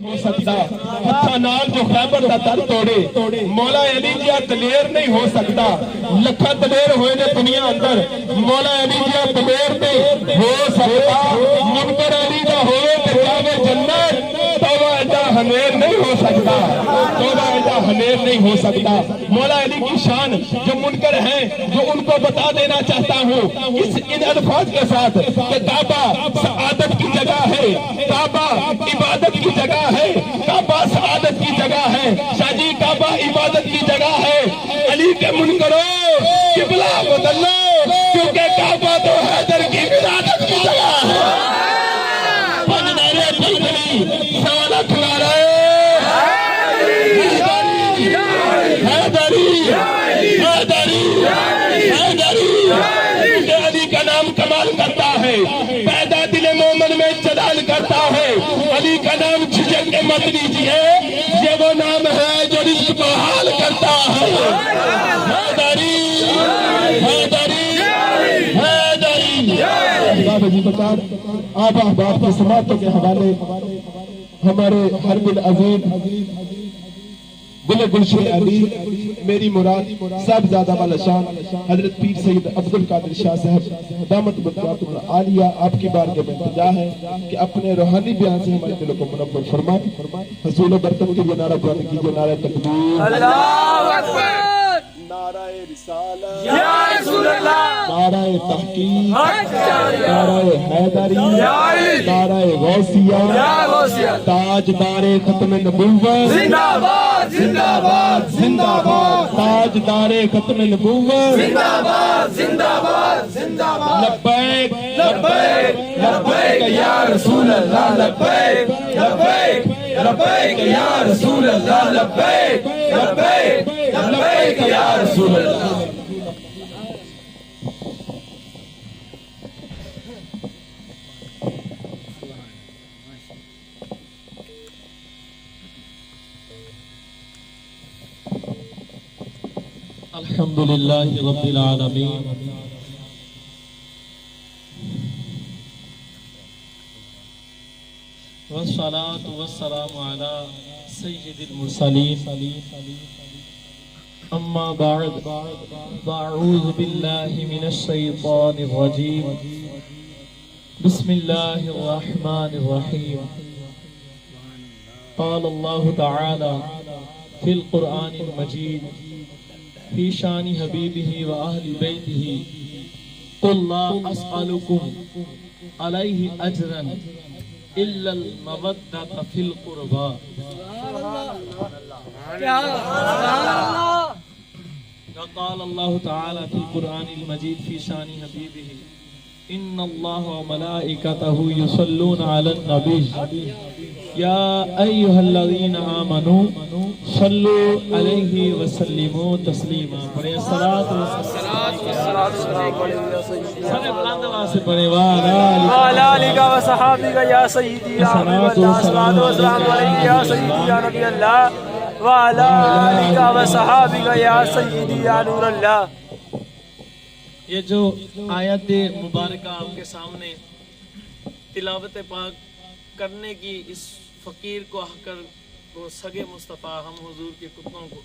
ہو سکتا ہتھاں نال جو خیبر دا در توڑے مولا علی جیا دلیر نہیں ہو سکتا لکھا دلیر ہوئے نے دنیا اندر مولا علی جیا دلیر نہیں ہو سکتا منکر علی دا ہوئے تے جاوے جنت توبہ ایڈا ہمیر نہیں ہو سکتا توبہ ایڈا ہمیر نہیں ہو سکتا مولا علی کی شان جو منکر ہیں جو ان کو بتا دینا چاہتا ہوں ان الفاظ کے ساتھ کہ کعبہ سعادت کی جگہ ہے کعبہ عبادت کی جگہ ہے کعبہ سعادت کی جگہ ہے شاہ جی کعبہ عبادت کی جگہ ہے علی کے منکروں قبلہ بدل لو کیونکہ کعبہ تو حیدر کی ولادت کی جگہ ہے پنج نعرے پنجری سوالہ کھلا رہے حیدری حیدری حیدری علی کا نام کمال کرتا ہے پیدا دل مومن میں جلال کرتا ہے علی کا نام جھجک کے مت لیجیے یہ وہ نام ہے جو رزق کو حال کرتا ہے حیدری حیدری حیدری بابا جی بکار آبا احباب کی سماعتوں کے حوالے ہمارے حرب العظیم گل گلشن علی میری مراد سب زیادہ والا شان حضرت پیر سید عبدالقادر شاہ صاحب دامت برکاتہ عالیہ آپ کی بارگاہ میں التجا ہے کہ اپنے روحانی بیان سے ہمارے دلوں کو منور فرمائیں حضور و برکت کے لیے نعرہ بلند کیجیے نعرہ تکبیر اللہ اکبر نعرہ رسالت یا رسول اللہ نعرہ تحقیق نعرہ حیدری نعرہ غوثیہ تاجدار ختم نبوت زندہ باد زندہ باد زندہ باد تاجدار ختم نبوت زندہ باد زندہ باد زندہ باد لبیک لبیک لبیک یا رسول اللہ لبیک لبیک لبیک یا رسول اللہ لبیک لبیک لبیک یا رسول اللہ الحمدللہ رب العالمین والصلاة والسلام على سید المرسلین اما بعد فاعوذ باللہ من الشیطان الرجیم بسم اللہ الرحمن الرحیم قال اللہ تعالی فی القرآن المجید فی شان حبیبہ و اہل بیتہ قل لا اسألکم علیہ اجرا الا المودۃ فی القربى وقال اللہ تعالی فی القرآن المجید فی شان حبیبہ ان اللہ وملائکتہ یصلون علی النبی یا ایہا الذین آمنوا صلوا علیہ وسلموا تسلیما پڑھیں الصلاۃ والسلام سنے بلند آواز سے پڑھیں وعلی آلک و صحابک یا سیدی یا حبیب اللہ الصلاۃ والسلام علیک یا سیدی یا نبی اللہ وعلی آلک و صحابک یا سیدی یا نور اللہ. یہ جو آیت مبارکہ آپ کے سامنے تلاوت پاک کرنے کی اس فقیر کو کر وہ سگے مصطفیٰ ہم حضور کے کتوں کو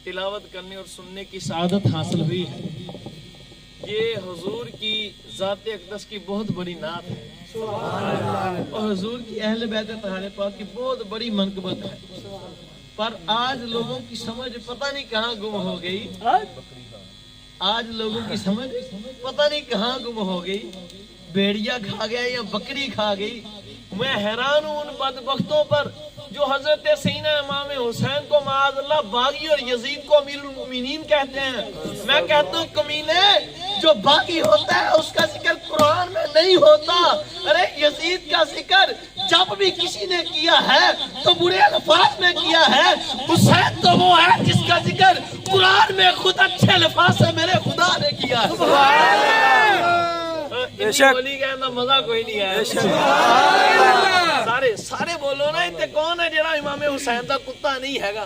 تلاوت کرنے اور سننے کی سعادت حاصل ہوئی ہے یہ حضور کی ذات اقدس کی بہت بڑی نعت ہے اور حضور کی اہل بیت طاہر پاک کی بہت بڑی منقبت ہے پر آج لوگوں کی سمجھ پتہ نہیں کہاں گم ہو گئی آج لوگوں کی سمجھ پتہ نہیں کہاں گم ہو گئی بیڑیا کھا گیا یا بکری کھا گئی. میں حیران ہوں ان بدبختوں پر جو حضرت سینہ امام حسین کو معاذ اللہ باغی اور یزید کو امیر المؤمنین کہتے ہیں. میں کہتا ہوں کمینے جو باغی ہوتا ہے اس کا ذکر قرآن میں نہیں ہوتا. ارے یزید کا ذکر جب بھی کسی نے کیا ہے تو برے الفاظ میں کیا ہے. حسین تو وہ ہے جس کا ذکر قرآن میں خود اچھے الفاظ سے میرے خدا نے کیا ہے. बोली कहना मजा कोई नहीं आया सारे सारे बोलो ना इतने कौन है जरा इमाम हुसैन का कुत्ता नहीं हैगा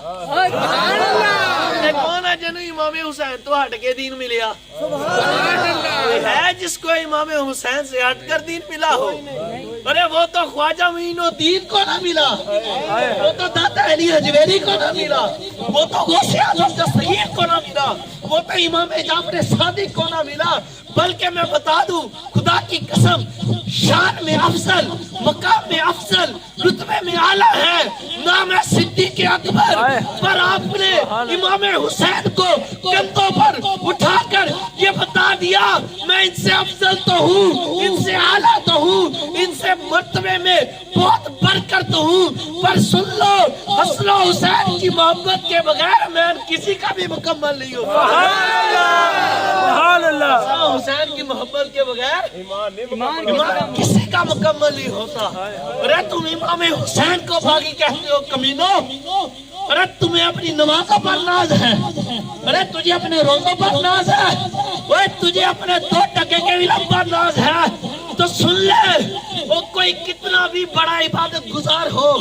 कौन है जिन्हें इमाम हुसैन तो हट के दीन मिलिया है जिसको इमाम हुसैन से हटकर दीन मिला हो अरे वो तो ख्वाजा मोइनुद्दीन को ना मिला वो तो दादा अली हजवेरी को ना मिला वो तो गौसे आजम दस्तगीर को ना मिला वो तो इमाम जाफर सादिक को ना मिला बल्कि मैं बता दूं खुदा की कसम शान में अफजल मकाम में अफजल रुतबे में आला है नाम है सिद्दीक अकबर पर आपने इमाम हुसैन को कंधों पर उठाकर ये बता दिया मैं इनसे अफजल तो हूँ इनसे आला तो हूँ इनसे मर्तबे में बहुत बढ़कर तो हूँ पर सुन लो हसन हुसैन की मोहब्बत के बगैर मैं किसी का भी मुकम्मल नहीं हूँ हुसैन की मोहब्बत के बगैर ईमान किसी का मुकम्मल नहीं होता अरे तुम इमाम हुसैन को बागी कहते हो कमीनों अरे तुम्हें अपनी नमाजों पर नाज है अरे तुझे अपने रोजों पर नाज है ओए तुझे अपने 2 टके के इल्म पर नाज है तो सुन ले वो कोई कितना भी बड़ा इबादत गुजार हो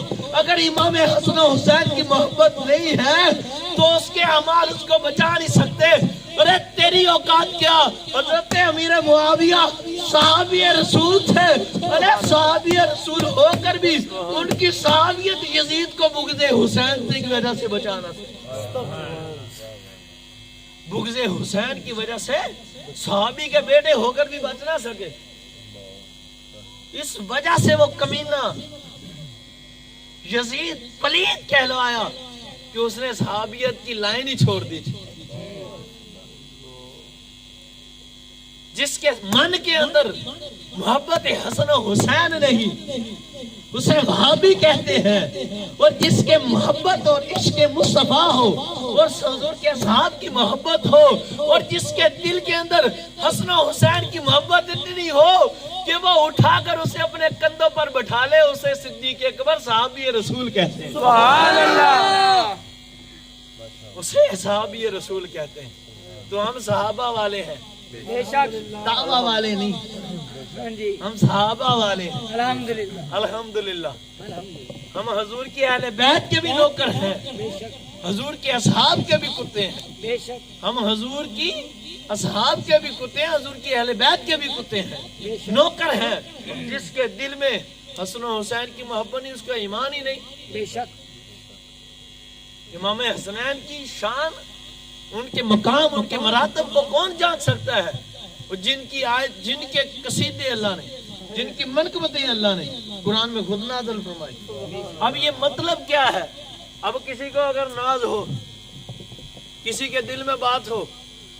अगर इमाम हसन हुसैन की मोहब्बत नहीं है तो उसके अमाल उसको बचा नहीं सकते अरे तेरी औकात क्या हजरत अमीर मुआविया सहाबी रसूल थे अरे सहाबी रसूल होकर भी उनकी सहाबियत यजीद को बुग़्ज़े हुसैन की वजह से बचाना बुग़्ज़े हुसैन की वजह से सहाबी के बेटे होकर भी बच ना सके इस वजह से वो कमीना यजीद पलीद कहलवाया कि उसने सहाबियत की लाइन ही छोड़ दी थी जिसके मन के अंदर मोहब्बत हसन हुसैन नहीं उसे वहाबी कहते हैं और जिसके मोहब्बत और इश्क मुस्तफा हो और हुजूर के साहब की मोहब्बत हो और जिसके दिल के अंदर हसन हुसैन की मोहब्बत इतनी हो कि वो उठाकर उसे अपने कंधों पर बैठा ले उसे सिद्दीक अकबर सहाबी रसूल कहते हैं सुभान अल्लाह उसे सहाबी रसूल कहते हैं तो हम सहाबा वाले हैं बेशक दावा वाले नहीं हम सहाबा वाले हैं अल्हम्दुलिल्लाह अल्हम्दुलिल्लाह हम हुजूर के अहले बैत के भी नौकर हैं हुजूर के असहाब के भी कुत्ते हैं हम हुजूर की असहाब के भी कुत्ते हैं हुजूर की अहले बैत के भी कुत्ते हैं नौकर हैं जिसके दिल में हसन हुसैन की मोहब्बत नहीं उसका ईमान ही नहीं बेशक इमाम हसनैन की शान उनके मकाम उनके मरातब को कौन जान सकता है और जिनकी आयत जिनके कसीदे अल्लाह ने जिनकी मनकबतें अल्लाह ने कुरान में खुद नाज़िल फरमाई अब ये मतलब क्या है अब किसी को अगर नाज हो किसी के दिल में बात हो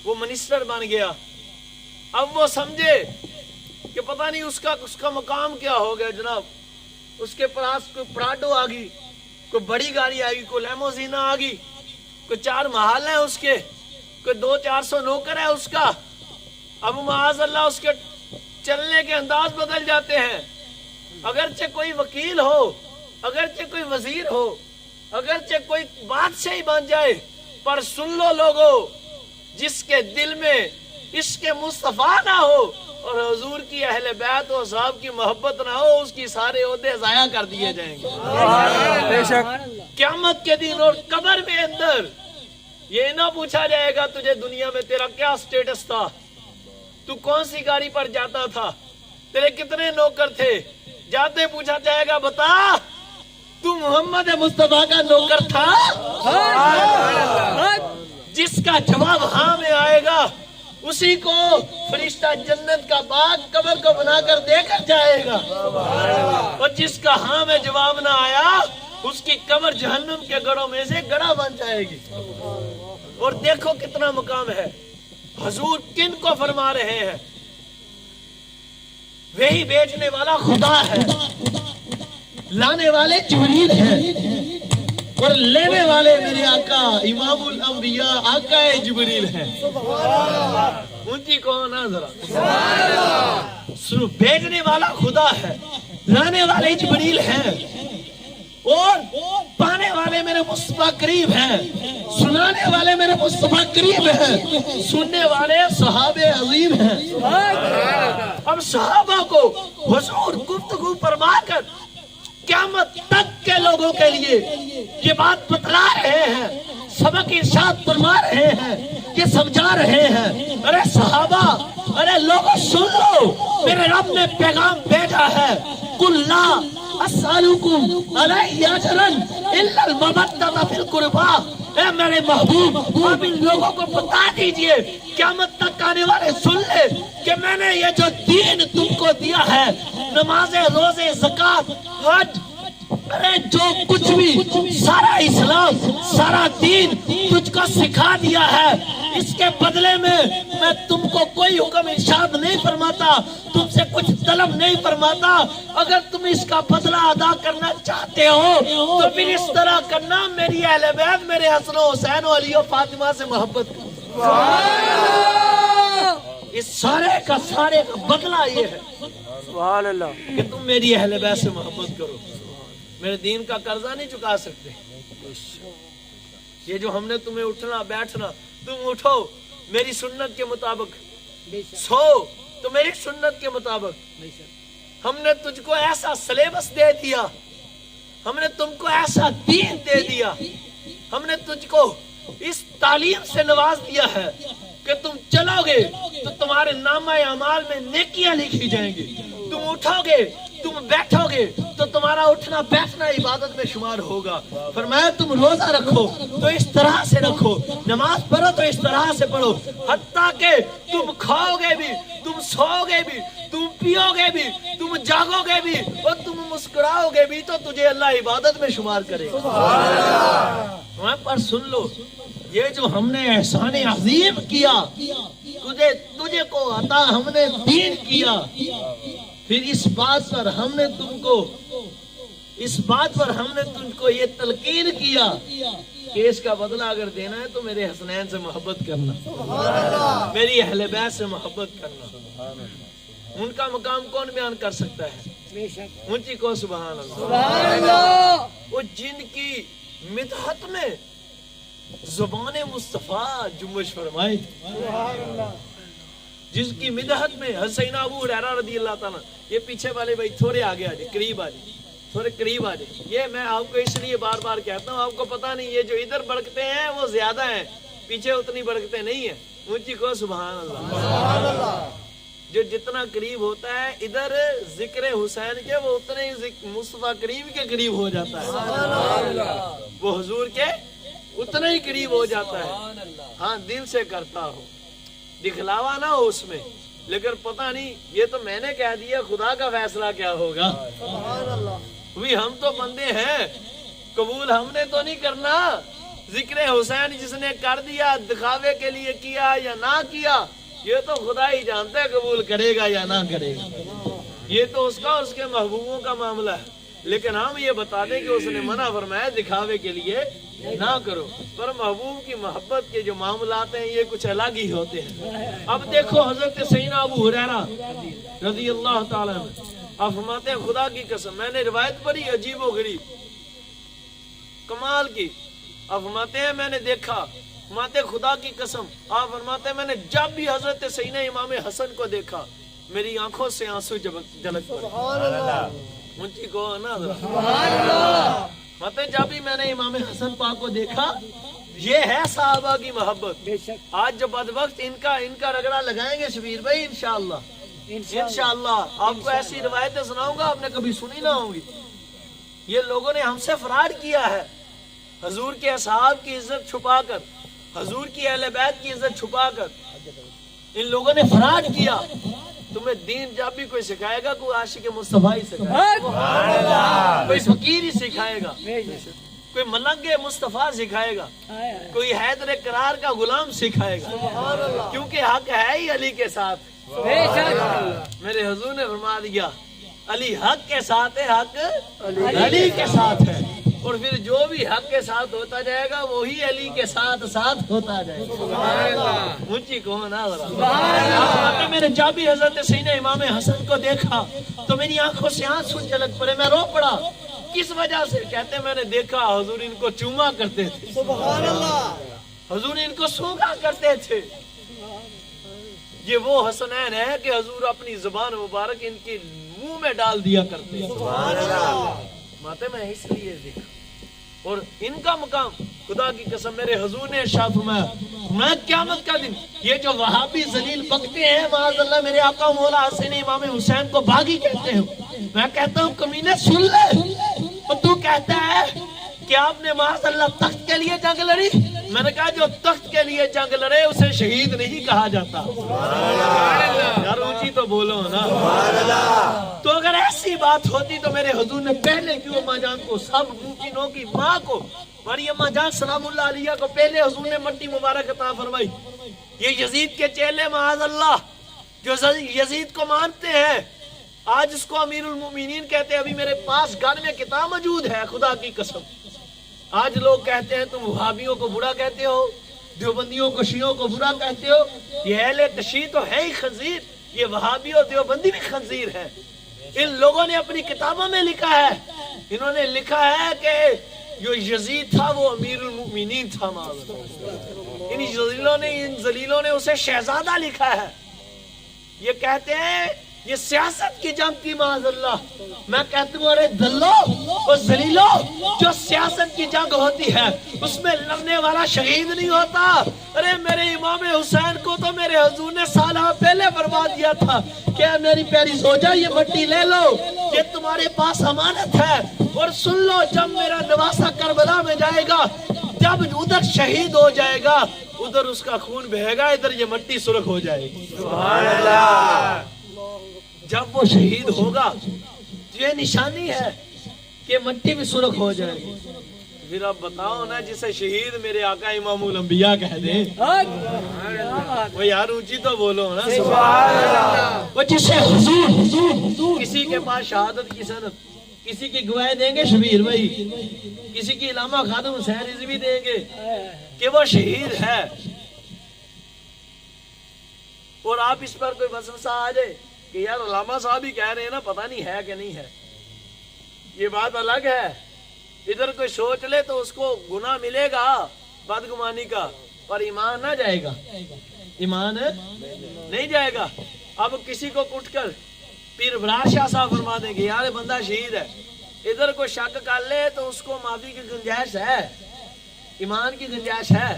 वो मिनिस्टर बन गया अब वो समझे कि पता नहीं उसका मकाम क्या हो गया जनाब उसके पास कोई प्राडो आ गई कोई बड़ी गाड़ी आ गई कोई लैमोजीना आ गई कोई 4 महल है उसके कोई 200-400 नौकर है उसका अब माअज़ल्लाह उसके चलने के अंदाज बदल जाते हैं अगरचे कोई वकील हो अगरचे कोई वजीर हो अगरचे कोई बादशाही बन जाए पर सुन लो लोगों जिसके दिल में इश्क मुस्तफा ना हो और हुजूर की अहले बैत और साहब की मोहब्बत ना हो उसकी सारे ओहदे जाया कर दिए जाएंगे क़यामत के दिन और कब्र में अंदर ये ना पूछा जाएगा तुझे दुनिया में तेरा क्या स्टेटस था तू कौन सी गाड़ी पर जाता था तेरे कितने नौकर थे जाते पूछा जाएगा बता तू मोहम्मद मुस्तफा का नौकर था जिसका जवाब हाँ में आएगा उसी को फरिश्ता जन्नत का बाग कब्र को बनाकर देकर जाएगा और जिसका हाँ में जवाब ना आया उसकी कब्र जहन्नुम के गढ़ों में से गड़ा बन जाएगी और देखो कितना मुकाम है हुजूर किन को फरमा रहे हैं वही बेचने वाला खुदा है लाने वाले जिब्रील हैं और लेने वाले मेरे आका इमामुल अंबिया आका जिब्रील हैं उनकी कौन है जरा सिर्फ भेजने वाला खुदा है लाने वाले जिब्रील हैं और पाने वाले मेरे मुस्तफा करीब हैं, सुनाने वाले मेरे मुस्तफा करीब हैं, सुनने वाले सहाबे अजीम हैं। अब सहाबा को हुजूर गुफ्तगू फरमाकर क़यामत तक के लोगों के लिए ये बात बतला रहे हैं, सबक इरशाद फरमा रहे हैं, ये समझा रहे हैं। अरे सहाबा, अरे लोगों सुन लो, मेरे रब ने पैगाम भेजा है, कुल्ला अस्सलुकुम अलैहि अजरन इल्ला अल-मवद्दता फिल कुर्बा। ए मेरे महबूब, अब इन लोगों को बता दीजिए, क़यामत तक आने वाले सुन ले कि मैंने ये जो दीन तुमको दिया है, नमाज़े, रोज़े, ज़कात, हज, अरे जो कुछ भी सारा इस्लाम, सारा दीन तुझको सिखा दिया है, इसके बदले में मैं तुमको कोई हुक्म इरशाद नहीं फरमाता, तुमसे कुछ तलब नहीं फरमाता। अगर तुम इसका बदला अदा करना चाहते हो तो फिर इस तरह करना, मेरी अहले बैत, मेरे हसन हुसैन और अली और फातिमा से मोहब्बत करो। इस सारे का बदला ये है सुभान अल्लाह कि तुम मेरी अहले बैत से मोहब्बत करो। मेरे दीन का कर्जा नहीं चुका सकते। ये जो हमने तुम्हें उठना बैठना, तुम उठो मेरी सुन्नत के मुताबिक, सो तो मेरी सुन्नत के मुताबिक। हमने तुझको ऐसा सिलेबस दे दिया, हमने तुमको ऐसा दीन दे दिया, हमने तुझको इस तालीम से नवाज दिया है कि तुम चलोगे तो तुम्हारे नामा अमाल में नेकियां लिखी जाएंगी। तुम उठोगे, तुम बैठोगे तो तुम्हारा उठना बैठना इबादत में शुमार होगा। फरमाया तुम रोजा रखो तो इस तरह से रखो, नमाज पढ़ो तो इस तरह से पढ़ो, हत्ता के तुम खाओगे भी, तुम सोओगे भी, तुम पियोगे भी, तुम जागोगे भी और तुम मुस्कुराओगे भी तो तुझे अल्लाह इबादत में शुमार करेगा। पर सुन लो, ये जो हमने एहसान अजीम किया, तुझे को अता हमने दीन किया, फिर इस बात पर हमने तुमको ये तलकीन किया कि इसका बदला अगर देना है तो मेरे हसनैन से मोहब्बत करना, मेरी अहले बैत से मोहब्बत करना। उनका मकाम कौन बयान कर सकता है? ऊंची को सुभान अल्लाह। वो जिनकी मिदहत में ज़ुबान मुस्तफा जुम्मश फरमाए, जिसकी मिदहत में हसैन अबू हुरैरा रज़ी अल्लाह ताला, ये पीछे वाले भाई थोड़े आगे आ जाए, करीब आ जाए, थोड़े करीब आ जाए। ये मैं आपको इसलिए बार बार कहता हूँ, आपको पता नहीं, ये जो इधर भड़कते हैं वो ज्यादा हैं, पीछे उतनी भड़कते नहीं है। ऊंची को सुभान अल्लाह। जो जितना करीब होता है इधर जिक्र हुसैन के, वो उतने ही मुस्तफा करीम के करीब हो जाता है, वो हुजूर के उतना ही करीब हो जाता है। हाँ, दिल से करता हो, दिखलावा ना हो उसमें, लेकिन पता नहीं, ये तो मैंने कह दिया, खुदा का फैसला क्या होगा। भी हम तो बंदे हैं, कबूल हमने तो नहीं करना। जिक्र हुसैन जिसने कर दिया, दिखावे के लिए किया या ना किया, ये तो खुदा ही जानता है कबूल करेगा या ना करेगा। ये तो उसका और उसके महबूबों का मामला है। लेकिन हम ये बता दें कि उसने मना फरमाया दिखावे के लिए ना करो, पर महबूब की मोहब्बत के जो मामलात हैं ये कुछ अलग ही होते हैं। अब देखो हजरत सैयदना अबू हुरैरा रज़ी अल्लाह ताला अन्हु, आप फरमाते हैं खुदा की कसम, मैंने रिवायत पढ़ी अजीब व गरीब कमाल की। आप फरमाते हैं मैंने देखा, फरमाते खुदा की कसम, आप फरमाते हैं मैंने जब भी हजरत सैयदना इमाम हसन को देखा, मेरी आंखों से आंसू झलक पड़े। मुझे को ना मतलब जब भी मैंने इमाम हसन पाक को देखा, ये है साहबा की मोहब्बत। आज जो बदबख्त इनका रगड़ा लगाएंगे शबीर भाई, इंशाअल्लाह आपको ऐसी रिवायतें सुनाऊंगा आपने कभी सुनी ना होंगी। ये लोगों ने हमसे फरार किया है, हजूर के असहाब की इज्जत छुपाकर, हजूर की अहले बैत की इज्जत छुपाकर इन लोगों ने फरार किया। तुम्हें दीन जब भी कोई सिखाएगा, कोई आशिक मुस्तफा ही सिखाएगा, कोई फकीर ही सिखाएगा, कोई मलंग मुस्तफा सिखाएगा, कोई हैदर करार का गुलाम सिखाएगा, क्योंकि हक है ही अली के साथ। मेरे हुजूर ने फरमा दिया अली हक के साथ है, हक अली के साथ है, और फिर जो भी हक के साथ होता जाएगा वही अली के साथ साथ होता जाएगा। ऊंची कहो ना जरा। मैंने जब भी हजरत सैयदना इमाम हसन को देखा तो मेरी आंखों से आंसू झलक पड़े, मैं रो पड़ा। किस वजह से? कहते हैं मैंने देखा हुजूर इनको चूमा करते थे, सुभान अल्लाह, हुजूर इनको सूंघा करते थे। ये वो हसनैन है कि हुजूर अपनी जुबान मुबारक इनके मुंह में डाल दिया करते। सुभान अल्लाह। माते मैं इसलिए देखा, और इनका मकाम खुदा की कसम मेरे हुजूर ने इरशाद फरमाया, मैं क़यामत का दिन ये जो वहाबी जलील बकते हैं माअज़ल्लाह मेरे आका मौला हसन इमाम हुसैन को बागी कहते हैं, मैं कहता हूँ कमीने सुन ले, और तू कहता है कि आपने माअज़ल्लाह तख्त के लिए जंग लड़ी। मैंने कहा जो तख्त के लिए जंग लड़े उसे शहीद नहीं कहा जाता। यार ऊंची तो बोलो ना। तो अगर ऐसी बात होती तो मेरे हुजूर ने पहले क्यों अम्मा जान को, सब मुमकिनों की माँ को, हमारी अम्मा जान सलामुल्लाह अलैहा को पहले हुजूर ने मट्टी मुबारक अता फरमाई। ये यजीद के चेले माअज़ल्लाह जो यजीद को मानते हैं, आज उसको अमीरुल मोमिनीन कहते हैं। अभी मेरे पास घर में किताब मौजूद है, खुदा की कसम। आज लोग कहते हैं तुम वहाबियों को बुरा कहते हो, देवबंदियों को शियों को बुरा कहते हो। ये अहले तशय्युअ तो है ही खंजीर, ये वहाबी और देवबंदी भी खंजीर है। इन लोगों ने अपनी किताबों में लिखा है, इन्होंने लिखा है कि जो यजीद था वो अमीरुल मोमिनीन था। इन जलीलों ने उसे शहजादा लिखा है। ये कहते हैं ये सियासत की जंग थी माअज़ल्लाह। मैं कहता हूँ अरे दल्लो और जलीलो, जो सियासत की जंग होती है उसमें लड़ने वाला शहीद नहीं होता। अरे मेरे इमाम हुसैन को तो मेरे हुजूर ने साल पहले बर्बाद किया था। क्या मेरी प्यारी सोचा, ये मट्टी ले लो, ये तुम्हारे पास अमानत है। और सुन लो, जब मेरा नवासा करबला में जाएगा, जब उधर शहीद हो जाएगा, उधर उसका खून बहेगा, इधर ये मट्टी सुर्ख हो जाएगी। सुभान अल्लाह। जब वो शहीद होगा ये निशानी है कि मट्टी भी सुर्ख हो जाएगी। फिर आप बताओ ना, जिसे शहीद मेरे आका इमामुल अंबिया कह दे, वो यार ऊंची तो बोलो ना। वो जिसे हुजूर किसी के पास शहादत की सनद, किसी की गवाही देंगे शबीर भाई, किसी की इलामा खादम हुसैन रिजवी देंगे कि वो शहीद है, और आप इस पर कोई वसवसा आ जाए कि यार अलामा साहब ही कह रहे हैं ना, पता नहीं है कि नहीं है, ये बात अलग है। इधर कोई सोच ले तो उसको गुनाह मिलेगा बदगुमानी का, पर ईमान ना जाएगा, ईमान नहीं जाएगा। अब किसी को कुटकर पीर बरार शाह साहब फरमा देंगे यार बंदा शहीद है, इधर कोई शक कर ले तो उसको माफी की गुंजाइश है, ईमान की गुंजाइश है।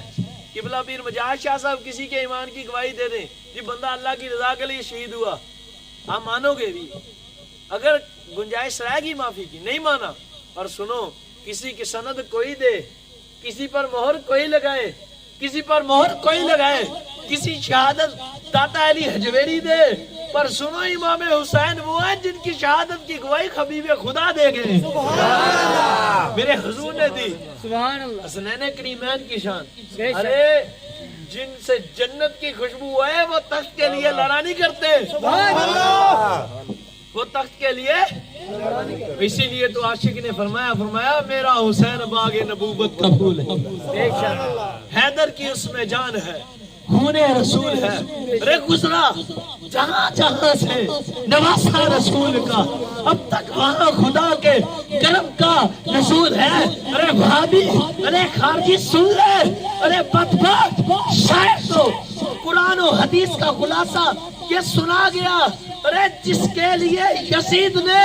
किबला पीर मजाज शाह साहब किसी के ईमान की गवाही दे दें कि बंदा अल्लाह की रजा के लिए शहीद हुआ, आप मानोगे भी? अगर गुंजाइश रहेगी माफी की, नहीं माना। और सुनो, किसी की सनद कोई दे, किसी पर मोहर कोई लगाए, किसी पर मोहर कोई लगाए, किसी शहादत दाता अली हजवेरी दे, पर सुनो इमाम हुसैन वो है जिनकी शहादत की गवाही खबीब खुदा दे गए, मेरे हुजूर ने दी। हसनैन करीमैन की शान। अरे जिनसे जन्नत की खुशबू है वो तख्त के लिए लड़ा नहीं करते, वो तख्त के लिए। इसीलिए तो आशिक ने फरमाया मेरा हुसैन बागे नबूवत का फूल है, हैदर की उसमें जान है, खूने रसूल है। अरे गुजरा जहाँ जहाँ से नवासा रसूल का, अब तक वहाँ खुदा के करम का रसूल है। अरे भाभी, अरे खारजी सुन ले, अरे बदबख्त शायद तो कुरान और हदीस का खुलासा ये सुना गया। अरे जिसके लिए यजीद ने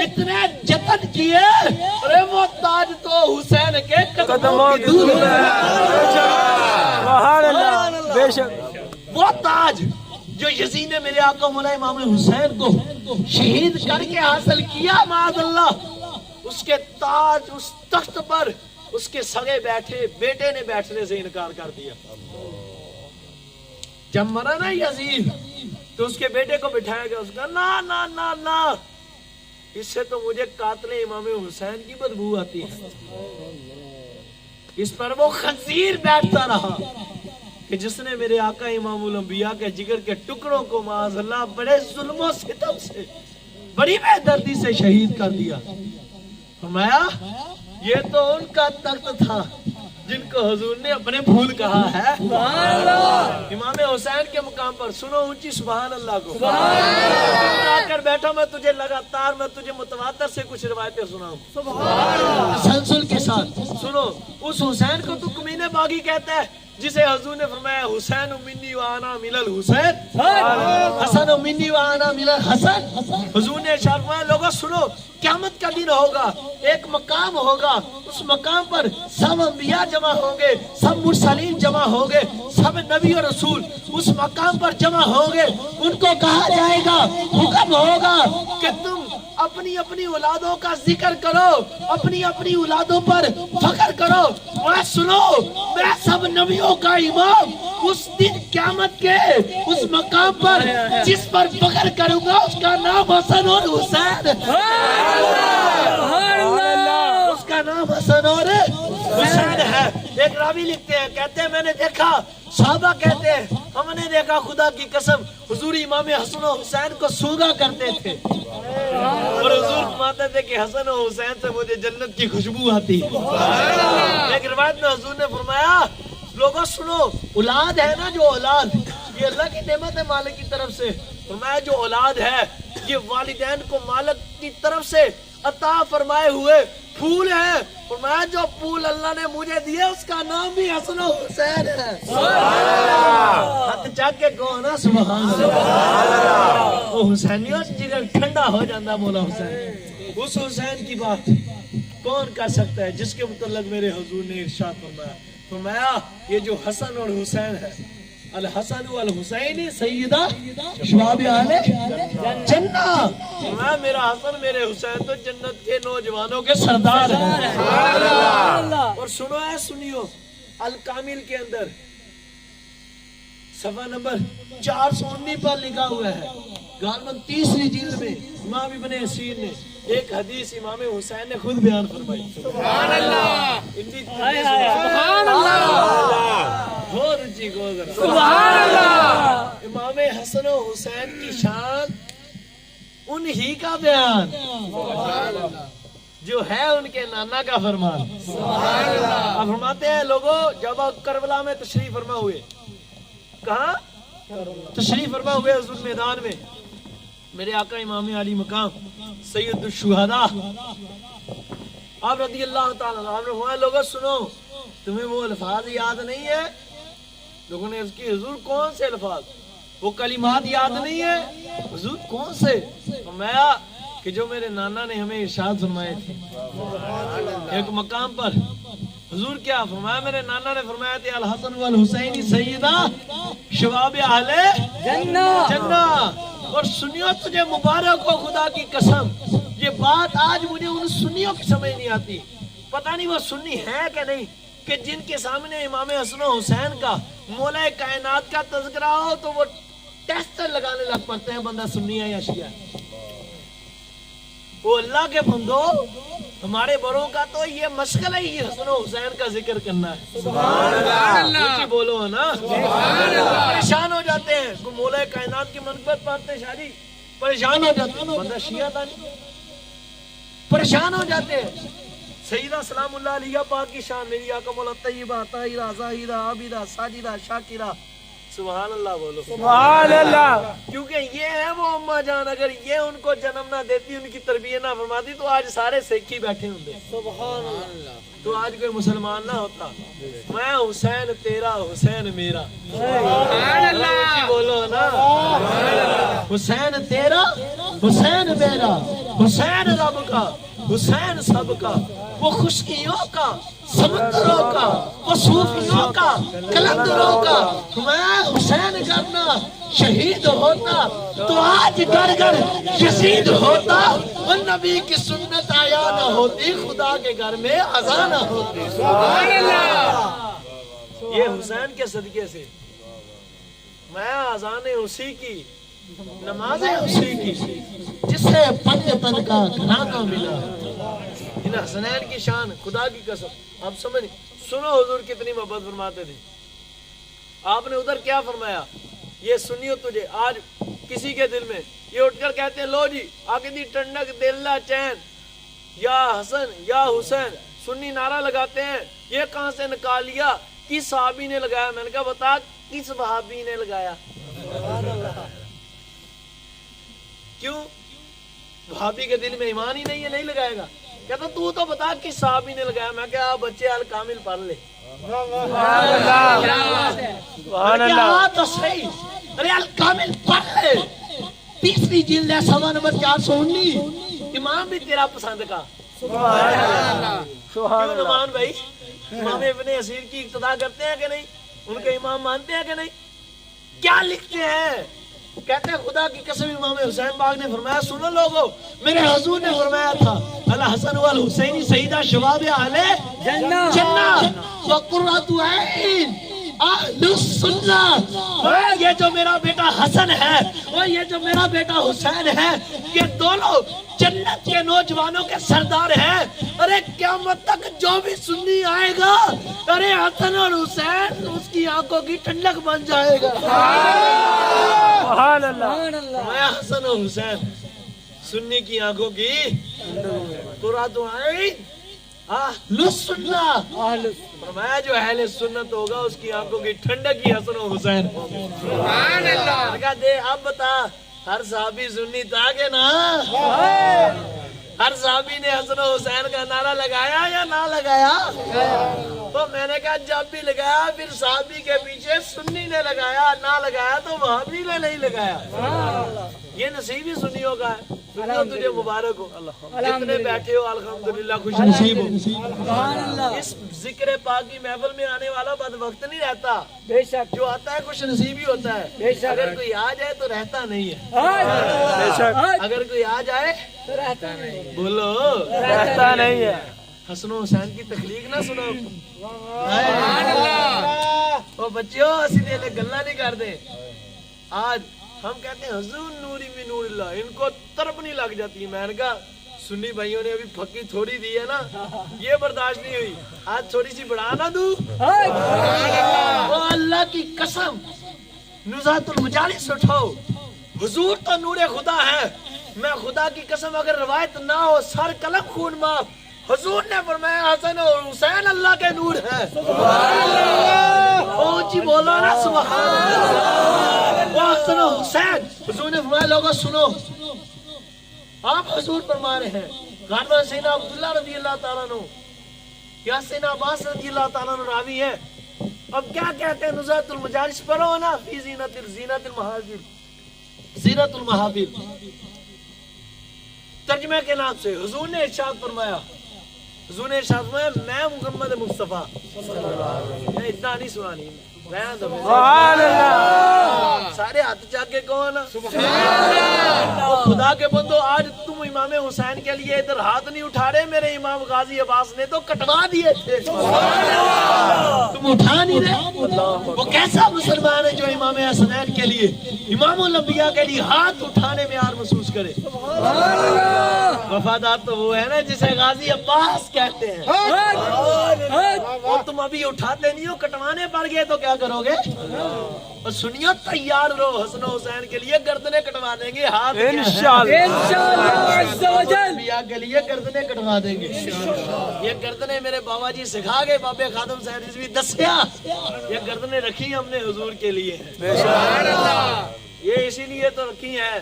इतने जतन किए, अरे वो ताज तो हुसैन के कदमों की धूल है। वो ताज जो यजीद ने मेरे आका मौला इमाम हुसैन को शहीद करके हासिल किया माअल्लाह, उसके ताज उस तख्त पर उसके सगे बैठे बेटे ने बैठने से इनकार कर दिया। जब मरा ना यजीद तो उसके बेटे को बिठाया गया, उसका ना ना ना ना, इससे तो मुझे कातले इमाम हुसैन की बदबू आती है। इस पर वो खंजीर बैठता रहा कि जिसने मेरे आका इमामुल अंबिया के जिगर के टुकड़ों को माअल्लाह बड़े जुल्म सितम से, बड़ी बेदर्दी से शहीद कर दिया। फरमाया ये तो उनका तख्त था جن کو حضور نے اپنے پھول کہا ہے. امام حسین کے مقام پر سنو اونچی سبحان اللہ کو. آ کر بیٹھا میں تجھے لگاتار میں تجھے متواتر سے کچھ روایتیں سناؤں تسلسل کے ساتھ. سنو اس حسین کو تو کمینے باغی کہتا ہے جسے حضور نے فرمایا حسین منی وانا من الحسین حسن منی وانا من الحسن. حضور نے ارشاد فرمایا لوگوں سنو قیامت کا دن ہوگا, ایک مقام ہوگا, اس مقام پر سب انبیاء جمع ہوں گے, سب مرسلین جمع ہوں گے, سب نبی اور رسول اس مقام پر جمع ہوں گے. ان کو کہا جائے گا, حکم ہوگا کہ تم اپنی اپنی اولادوں کا ذکر کرو, اپنی اپنی اولادوں پر فخر کرو. اور سنو میں سب نبیوں کا امام اس دن قیامت کے اس مقام پر جس پر فخر کروں گا اس کا نام حسن اور حسین. اس کا نام حسن اور حسین ہے. ایک راوی لکھتے ہیں, کہتے ہیں میں نے دیکھا, صحابہ کہتے ہیں ہم نے دیکھا خدا کی قسم حضور امام حسن و حسین کو سونگا کرتے تھے اور حضور فرماتے تھے کہ حسن و حسین سے مجھے جنت کی خوشبو آتی ہے. ایک روایت میں حضور نے فرمایا لوگوں سنو اولاد ہے نا, جو اولاد یہ اللہ کی نعمت ہے مالک کی طرف سے. فرمایا جو اولاد ہے یہ والدین کو مالک کی طرف سے عطا فرمائے ہوئے پھول ہے. فرمایا جو پھول اللہ نے مجھے دیے اس کا نام بھی حسن و حسین ہے. ہاتھ چاک کے کہو نا سبحان اللہ. وہ حسینیوں سے جگر ٹھنڈا ہو جاندہ مولا حسین. اس حسین کی بات کون کر سکتا ہے جس کے متعلق میرے حضور نے ارشاد فرمایا. فرمایا یہ جو حسن اور حسین ہے, الحسن والحسین سیدہ شباب اہل جنہ. فرمایا میرا حسن میرے حسین تو جنت کے نوجوانوں کے سردار ہیں. اور سنو ہے سنیو الکامل کے اندر صفحہ نمبر 419 پر لکھا ہوا ہے, غالباً 30ویں جلد میں امام ابن اسیر نے ایک حدیث امام حسین نے خود بیان فرمائی. سبحان اللہ. سبحان اللہ. بہت اچھی گو ذرا سبحان اللہ. امام حسن و حسین کی شان انہی کا بیان جو ہے ان کے نانا کا فرمان. سبحان اللہ. اب فرماتے ہیں لوگوں جب آپ کربلا میں تشریف فرما ہوئے, کہاں تشریف فرما ہوئے حضور میدان میں, میرے آقا امام علی مقام سید الشہداء آپ رضی اللہ تعالیٰ عنہ نے فرمایا لوگوں سنو تمہیں وہ الفاظ یاد نہیں ہے. لوگوں نے عرض کی حضور کون سے الفاظ, وہ کلمات یاد نہیں ہے حضور کون سے. فرمایا کہ جو میرے نانا نے ہمیں ارشاد فرمائے تھے ایک مقام پر. حضور کیا فرمایا, میرے نانا نے فرمایا تھے الحسن والحسین سیدہ شباب اہل جنہ. اور سنیو تجھے مبارک ہو خدا کی قسم, یہ بات آج مجھے ان سنیوں کی سمجھ نہیں آتی. پتہ نہیں وہ سنی ہے کہ نہیں کہ جن کے سامنے امام حسن و حسین کا مولا کائنات کا تذکرہ ہو تو وہ ٹیسٹ لگانے لگ پڑتے ہیں بندہ سنی ہے یا شیعہ. وہ اللہ کے بندو ہمارے بڑوں کا تو یہ مشغلہ ہی حسن و حسین کا ذکر کرنا ہے. سبحان اللہ. بولو نا پریشان ہو جاتے ہیں کوئی مولا کائنات کی منقبت پڑھتے ہیں شادی پریشان ہو جاتے ہیں, بندہ شیعہ تھا نہیں پریشان ہو جاتے ہیں. سیدہ سلام اللہ علیہ پاک کی شان میری آقا مولا طیبہ طاہرہ زاہدہ عابدہ ساجدہ شاکرہ. سبحان اللہ بولو سبحان اللہ. کیونکہ یہ ہے وہ اماں جان, اگر یہ ان کو جنم نہ دیتی ان کی تربیت نہ فرماتی تو آج سارے سیکھی بیٹھے ہوں گے. سبحان اللہ. تو آج کوئی مسلمان نہ ہوتا. میں حسین تیرا حسین میرا. سبحان اللہ. بولو نا حسین تیرا حسین میرا, حسین رب کا حسین سب کا, وہ خشکیوں کا سمندروں کا, وہ صوفیوں کا کلندروں کا. میں حسین کرنا شہید ہوتا تو آج گھر گھر یزید ہوتا, اور نبی کی سنت آیا نہ ہوتی, خدا کے گھر میں اذان نہ ہوتی. سبحان اللہ. یہ حسین کے صدقے سے میں اذان اسی کی, نماز اسی کی, جس سے پنجتن کا گھرانہ ملا. ان حسنین کی شان خدا کی قسم آپ سمجھ سنو حضور کتنی محبت فرماتے تھے. آپ نے ادھر کیا فرمایا, یہ سنیو تجھے آج کسی کے دل میں یہ اٹھ کر کہتے ہیں لو جی آگے دی ٹنڈک دل چین یا حسن یا حسین. سنی نعرہ لگاتے ہیں یہ کہاں سے نکال لیا؟ کس صحابی نے لگایا؟ میں نے کہا بتا کس وہابی نے لگایا؟ کیوں؟ وہابی کے دل میں ایمان ہی نہیں ہے، نہیں لگائے گا۔ کہتا تو بتا کس صحابی نے لگایا؟ میں کہا بچے الکامل پڑھ لے۔ سبحان اللہ، تو صحیح، ارے الکامل پڑھ لے، 30ویں جلد ہے، صفحہ نمبر 419، امام بھی تیرا پسند کا۔ سبحان اللہ، کیوں نمان بھائی امام ابن اسیر کی اقتدا کرتے ہیں کہ نہیں؟ ان کے امام مانتے ہیں کہ نہیں؟ کیا لکھتے ہیں؟ کہتے ہیں خدا کی قسم امام حسین پاک نے فرمایا، سنو لوگو، میرے حضور نے فرمایا تھا الحسن والحسین سیدہ شباب اہل جنہ وقرۃ عین اہل السنہ۔ یہ جو میرا بیٹا حسن ہے اور یہ جو میرا بیٹا حسین ہے، یہ دونوں جنت کے نوجوانوں کے سردار ہیں۔ ارے قیامت تک جو بھی سنی آئے گا، ارے حسن اور حسین اس کی آنکھوں کی ٹھنڈک بن جائے گا۔ سبحان اللہ، میں حسن اور حسین سنی کی آنکھوں کی قرۃ عین اہل السنہ، فرمایا جو اہل سنت ہوگا اس کی آنکھوں کی ٹھنڈک ہی حسن و حسین ہوگی۔ سبحان اللہ، کہا دے اب بتا ہر صحابی سنی تھا کہ نہ؟ ہر صحابی نے حسن و حسین کا نعرہ لگایا یا نہ لگایا؟ تو میں نے کہا جب بھی لگایا پھر صحابی کے پیچھے سنی نے لگایا، نہ لگایا تو وہابی نے نہیں لگایا۔ یہ نصیب ہی سنیوں کا ہے۔ سنیوں تجھے مبارک ہو، جتنے بیٹھے ہو الحمدللہ خوش نصیب ہو۔ اس ذکر پاک کی محفل میں آنے والا بد وقت نہیں رہتا، بے شک جو آتا ہے خوش نصیب ہی ہوتا ہے۔ اگر کوئی آ جائے تو رہتا نہیں ہے، بے شک اگر کوئی آ جائے تو رہتا نہیں، بولو رہتا نہیں ہے۔ حسن و حسین کی تخلیق نہ سنو، وہ بچیوں اسی دے گلا نہیں کرتے۔ آج ہم کہتے ہیں حضور نوری من نور اللہ، ان کو طرف نہیں لگ جاتی۔ میں نے کہا سنی بھائیوں نے ابھی پھکی تھوڑی دی ہے نا، یہ برداشت نہیں ہوئی، آج تھوڑی سی بڑھا نہ دوں۔ وہ اللہ کی قسم نزہت المجالس اٹھاؤ، حضور تو نور خدا ہے۔ میں خدا کی قسم اگر روایت نہ ہو سر قلم خون معاف، حضور نے فرمایا حسن اور حسین اللہ کے نور ہے۔ اونچی بولو نا سبحان اللہ۔ وہ حسن اور حسین حضور نے فرمایا لوگوں سنو، آپ حضور فرما رہے ہیں غالباً سیدنا عبداللہ رضی اللہ تعالیٰ عنہ یا سیدنا عباس رضی اللہ تعالیٰ عنہ راوی ہے۔ اب کیا کہتے ہیں نزہت المجالس پڑھو نا، فی زینت المحافل، زینت المحافل ترجمہ کے نام سے حضور نے ارشاد فرمایا، حضور نے ارشاد فرمایا میں محمد مصطفیٰ، میں اتنا نہیں سنانی، سبحان اللہ، سارے ہاتھ چاکے کون؟ خدا کے بندو آج تم امام حسین کے لیے ادھر ہاتھ نہیں اٹھا رہے، میرے امام غازی عباس نے تو کٹوا دیے تھے، تم اٹھا نہیں رہے۔ وہ کیسا مسلمان ہے جو امام حسنین کے لیے، امام الانبیاء کے لیے ہاتھ اٹھانے میں آر محسوس کرے؟ وفادار تو وہ ہے نا جسے غازی عباس کہتے ہیں، اور تم ابھی اٹھاتے نہیں ہو، کٹوانے پڑ گئے تو کیا کرو گے؟ اور سنیو تیار رہو، حسن و حسین کے لیے گردنیں کٹوا دیں گے، ہاتھ انشاءاللہ انبیاء کے لیے گردنیں کٹوا دیں گے۔ یہ گردنیں میرے بابا جی سکھا گئے، بابے خادم صاحب رضوی دسیا، یہ گردنیں رکھی ہم نے حضور کے لیے، یہ اسی لیے تو رکھی ہیں،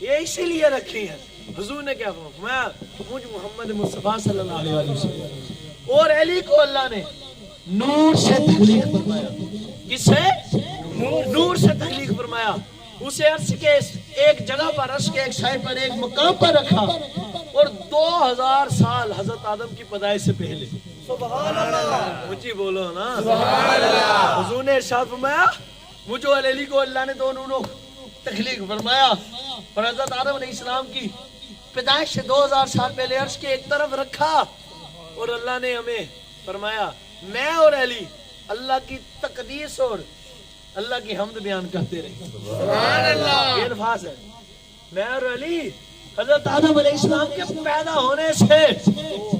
یہ اسی لیے رکھی ہیں۔ حضور نے کیا فرمایا؟ مجھ محمد مصطفیٰ صلی اللہ علیہ وسلم اور علی کو اللہ نے نور سے تخلیق فرمایا۔ کس سے؟ نور سے تخلیق فرمایا۔ اسے عرش کے ایک جگہ پر، عرش کے ایک سائے پر، ایک مقام پر رکھا، اور 2000 سال حضرت آدم کی پیدائش سے پہلے، سبحان اللہ، اونچی بولو نا سبحان اللہ، حضور نے ارشاد فرمایا مجھ اور علی کو اللہ نے دو نوروں تخلیق فرمایا، اور حضرت آدم علیہ السلام کی پیدائش سے 2000 سال پہلے عرش کے ایک طرف رکھا، اور اللہ نے ہمیں فرمایا میں اور علی اللہ کی تقدیس اور اللہ کی حمد بیان کرتے رہے۔ سبحان اللہ، یہ الفاظ ہے، میں اور علی حضرت آدم علیہ السلام کے پیدا ہونے سے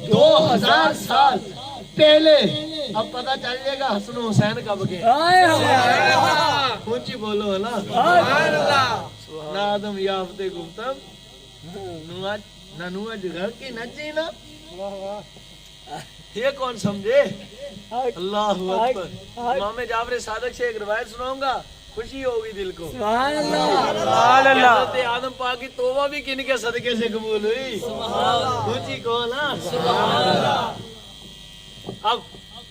2000 سال پہلے۔ اب پتہ چل جائے گا حسن و حسین کب گئے، اونچی بولو نا سبحان اللہ۔ نہ آدم یافتے گفتم نہ نوح گھر کی نہ جینا ये कौन समझे? अल्लाह अकबर। इमाम जाफर सादिक से एक रिवायत सुनाऊंगा, खुशी होगी दिल को। हज़रत आदम पाक की तौबा भी किनके सदके से कबूल हुई? ऊंची कौन? अब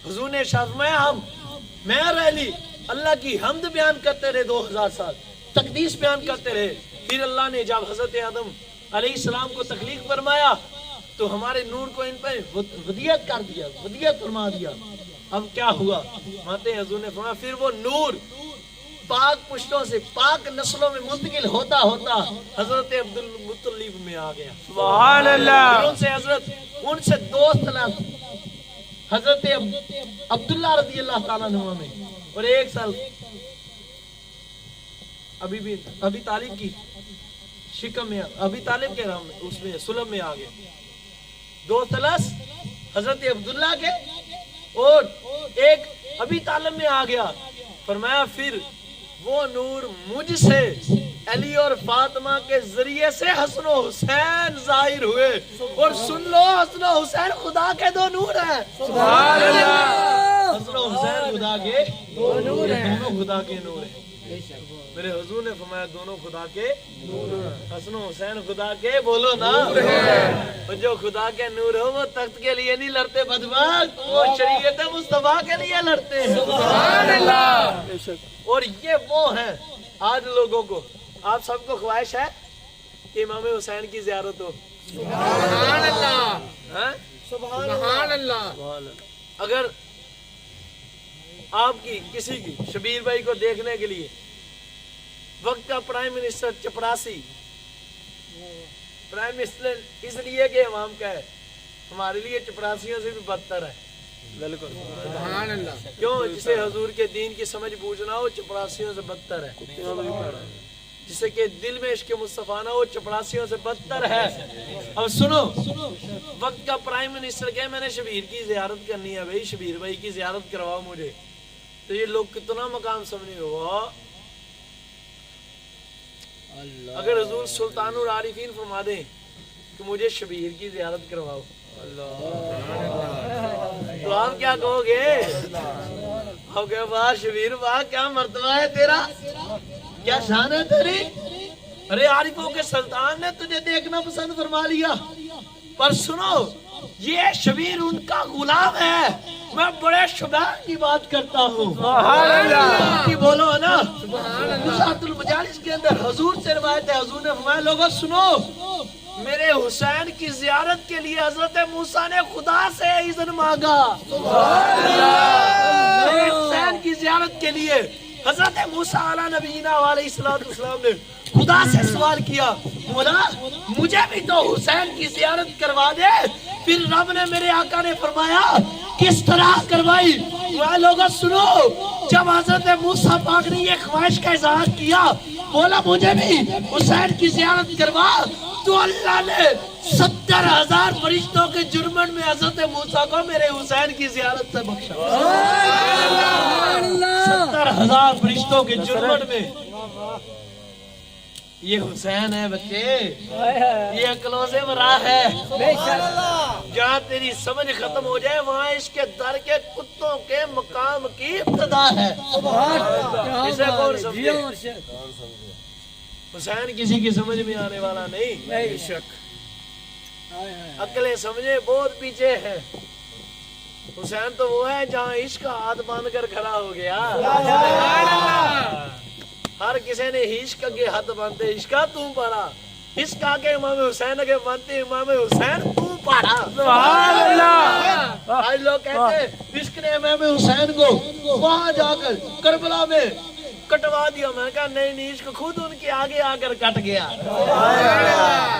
हुजूर ने इरशाद फरमाया, मैं रैली अल्लाह की हमद बयान करते रहे 2000 साल, तकदीस बयान करते रहे। फिर अल्लाह ने जब हजरत आदम अलैहिस्सलाम को तख्लीक फरमाया तो हमारे नूर को इन पर वदियत कर दिया, वदियत फरमा दिया। अब क्या हुआ? माते हुजूर ने फरमाया, फिर वो नूर पाक पुश्तों से पाक नस्लों में मुंतकिल होता होता हजरत अब्दुल मुत्तलिब में आ गया। सुभान अल्लाह। उनसे हजरत उनसे दोस्त ना हजरत अब्दुल्ला रज़ी अल्लाह ताला अन्हु में, और 1 साल अभी तालिब की शिकम में, अभी तालिब के राम में उसमें सुलभ में आ गए। 2 तलस हजरत अब्दुल्ला के और एक अभी तालिब में आ गया। फरमाया फिर वो नूर मुझसे अली और फातिमा के जरिए से हसन हुसैन जाहिर हुए। और सुन लो, हसन हुसैन खुदा के 2 नूर हैं। सुभान अल्लाह। हसन हुसैन खुदा के 2 नूर हैं, दोनों खुदा के नूर हैं। मेरे हुजूर ने फरमाया दोनों खुदा के नूर हैं। हसन हुसैन खुदा के बोलो ना नूर हैं। और जो खुदा के नूर हो वो तख्त के लिए नहीं लड़ते बदबख्त, वो शरीयत मुस्तफा के लिए लड़ते हैं। सुभान अल्लाह। और ये वो हैं आज लोगों को, आप सबको ख्वाहिश है कि इमाम हुसैन की ज़ियारत हो। सुभान अल्लाह। सुभान अल्लाह। अगर आपकी किसी की शबीर भाई को देखने के लिए वक्त का प्राइम मिनिस्टर चपरासी, प्राइम मिनिस्टर इसलिए कि इमाम का है, हमारे लिए चपरासियों से भी बदतर है। बिल्कुल। सुभान अल्लाह। क्यों? जिसे हुजूर के दीन की समझ बूझना हो चपरासियों से बदतर है। जिसे के दिल में इश्क मुस्तफा ना हो चपरासियों से बदतर है। अब सुनो, वक्त का प्राइम मिनिस्टर कहे मैंने शबीर की ज़ियारत करनी है, भाई शबीर भाई की ज़ियारत करवाओ मुझे, तो ये लोग कितना मकाम समझेंगे। वो अगर हुजूर सुल्तानुल आरिफीन फरमा दें कि मुझे शबीर की ज़ियारत करवाओ, तो आप क्या कहोगे? आप कहे वाह शबीर वाह, क्या मर्तबा है तेरा, क्या शान है तेरी। अरे आरिफों के सुल्तान ने तुझे देखना पसंद फरमा लिया। पर सुनो, ये शबीर उनका गुलाम है, मैं बड़े शुभान की बात करता हूँ। बोलो ना। नुज़ातुल मजालिस के अंदर हुजूर से रिवायत है, हुजूर ने फरमाया लोगों सुनो, मेरे हुसैन की ज़ियारत के लिए हजरत मूसा ने खुदा से इज़्न मांगा। मेरे हुसैन की ज़ियारत के लिए हजरत मूसा अला नबीना अलैहिस्सलातु वस्सलाम ने खुदा से सवाल किया, मौला मुझे भी तो हुसैन की ज़ियारत करवा दे। फिर रब ने मेरे आका ने फरमाया किस तरह करवाई? वह लोगों सुनो, जब हजरत मूसा पाक ने ये ख्वाहिश का इजहार किया, बोला मुझे भी हुसैन की ज़ियारत करवा, तो अल्लाह ने 70,000 फरिश्तों के जुर्मन में हजरत मूसा को मेरे हुसैन की ज़ियारत से बख्शा। 70,000 फरिश्तों के जुर्मन में। ये हुसैन है बच्चे, ये अकलों से भरा है। जहाँ तेरी समझ खत्म हो जाए वहाँ इसके दर के कुत्तों के मकाम की इब्तिदा है। इसे कौन समझे? हुसैन किसी की समझ में आने वाला नहीं। अकलें समझे बहुत पीछे है। हुसैन तो वो है जहाँ इश्क हाथ बांध कर खड़ा हो गया। हर किसी ने इश्क के हाथ बांधते इश्का तू पड़ा, इश्क के इमाम हुसैन के बांधते इमाम हुसैन तू पड़ा। आज लोग कहते हैं इश्क ने इमाम हुसैन को वहां जाकर करबला में कटवा दिया। मैंने कहा नहीं नहीं, इश्क खुद उनके आगे आकर कट गया।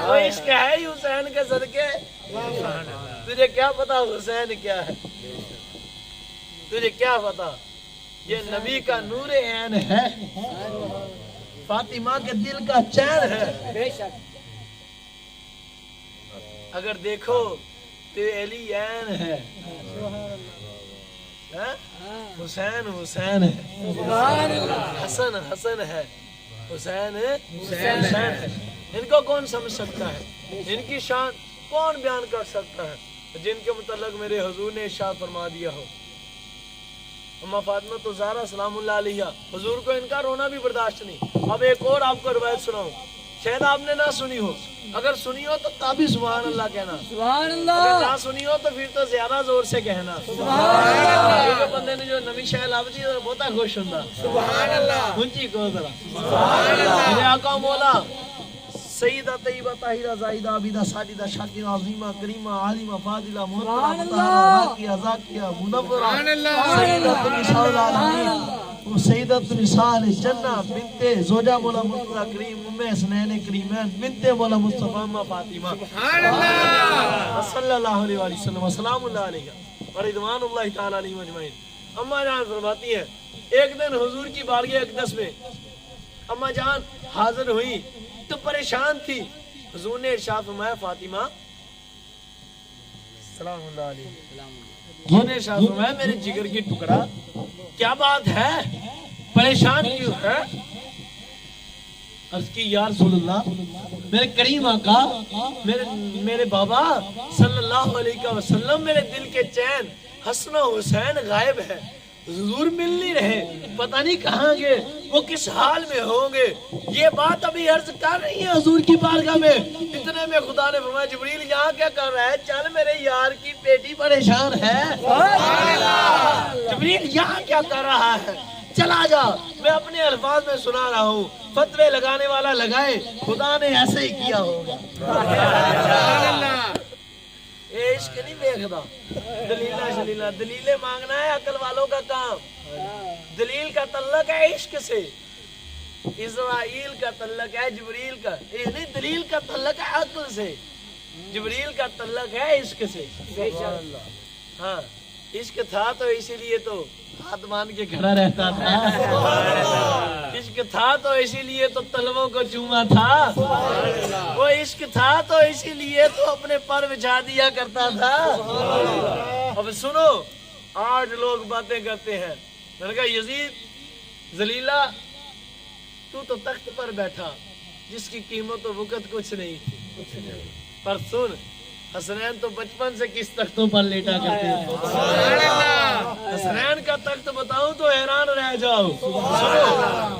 वो इश्क है ही हुसैन के सदके। तुझे क्या पता हुसैन क्या है? तुझे क्या पता? ये नबी का नूर ऐन है, फातिमा के दिल का चैन है। अगर देखो तो अली ऐन है, हुसैन हुसैन है, हसन हसन है, हुसैन हुसैन है। इनको कौन समझ सकता है? इनकी शान कौन बयान कर सकता है? جن کے متعلق میرے حضور نے ارشاد فرما دیا ہو. اما فاطمہ تو زہرا سلام اللہ علیہ، حضور کو ان کا رونا بھی برداشت نہیں. اب ایک اور آپ کو روایت سناؤں، شاید آپ نے نہ سنی ہو، اگر سنی ہو تو تابی سبحان اللہ کہنا، سبحان اگر اللہ نہ سنی ہو تو پھر تو زیادہ زور سے کہنا سبحان اللہ. بندے نے جو نمی شاید آپ جی بہت خوش ہوتا سبحان اللہ. اونچی کو ذرا سبحان اللہ. میرے آقا مولا سیدہ طیبہ طاہرہ زاہدہ عابدہ ساجدہ شاکرہ عظیمہ کریمہ عالمہ فاضلہ محترمہ مطہرہ راقیہ ذاکیہ منورہ سیدۃ النساء العالمین و سیدۃ النساء الجنہ بنت زوجہ مولا مصطفیٰ کریم ام حسنین کریمین بنت مولا مصطفیٰ اما فاطمہ سبحان اللہ صلی اللہ علیہ وآلہ وسلم وسلام اللہ علیہ ورضوان اللہ تعالی علیہ اجمعین. اما جان فرماتی ہیں ایک دن حضور کی بارگاہ اقدس میں اما جان حاضر ہوئی تو پریشان تھی. حضور نے ارشاد فرمایا فاطمہ سلام اللہ علیہ، حضور نے ارشاد فرمایا میرے جگر کی ٹکڑا کیا بات ہے، پریشان کیوں ہے؟ عرض کی یا رسول اللہ میرے کریم آقا میرے بابا صلی اللہ علیہ وسلم میرے دل کے چین حسن و حسین غائب ہے، حضور مل نہیں رہے، پتہ نہیں کہاں گئے، وہ کس حال میں ہوں گے. یہ بات ابھی عرض کر رہی ہے حضور کی بارگاہ میں. اتنے میں خدا نے فرمایا جبریل یہاں کیا کر رہا ہے؟ چل میرے یار کی بیٹی پریشان ہے. جبریل یہاں کیا کر رہا ہے؟ چلا جا، میں اپنے الفاظ میں سنا رہا ہوں، فتوے لگانے والا لگائے، خدا نے ایسے ہی کیا ہوگا. یہ عشق نہیں دیکھتا دلیلہ شلیلہ، دلیلیں مانگنا ہے عقل والوں کا کام. دلیل کا تعلق ہے عشق سے، اسرائیل کا تعلق ہے جبریل کا، نہیں دلیل کا تعلق ہے عقل سے، جبریل کا تعلق ہے عشق سے. ہاں عشق تھا تو اسی لیے تو ہاتھ مان کے کھڑا رہتا تھا، عشق تھا تو اسی لیے تو طلبوں کو چوما تھا، وہ عشق تھا تو اسی لیے تو اپنے پر بچھا دیا کرتا تھا. اب سنو آج لوگ باتیں کرتے ہیں، میں نے کہا یزید ذلیلہ تو تخت پر بیٹھا جس کی قیمت و وقت کچھ نہیں تھی، پر سن حسنین تو بچپن سے کس تختوں پر لیٹا کرتے ہیں. حسنین کا تخت بتاؤں تو حیران رہ جاؤ.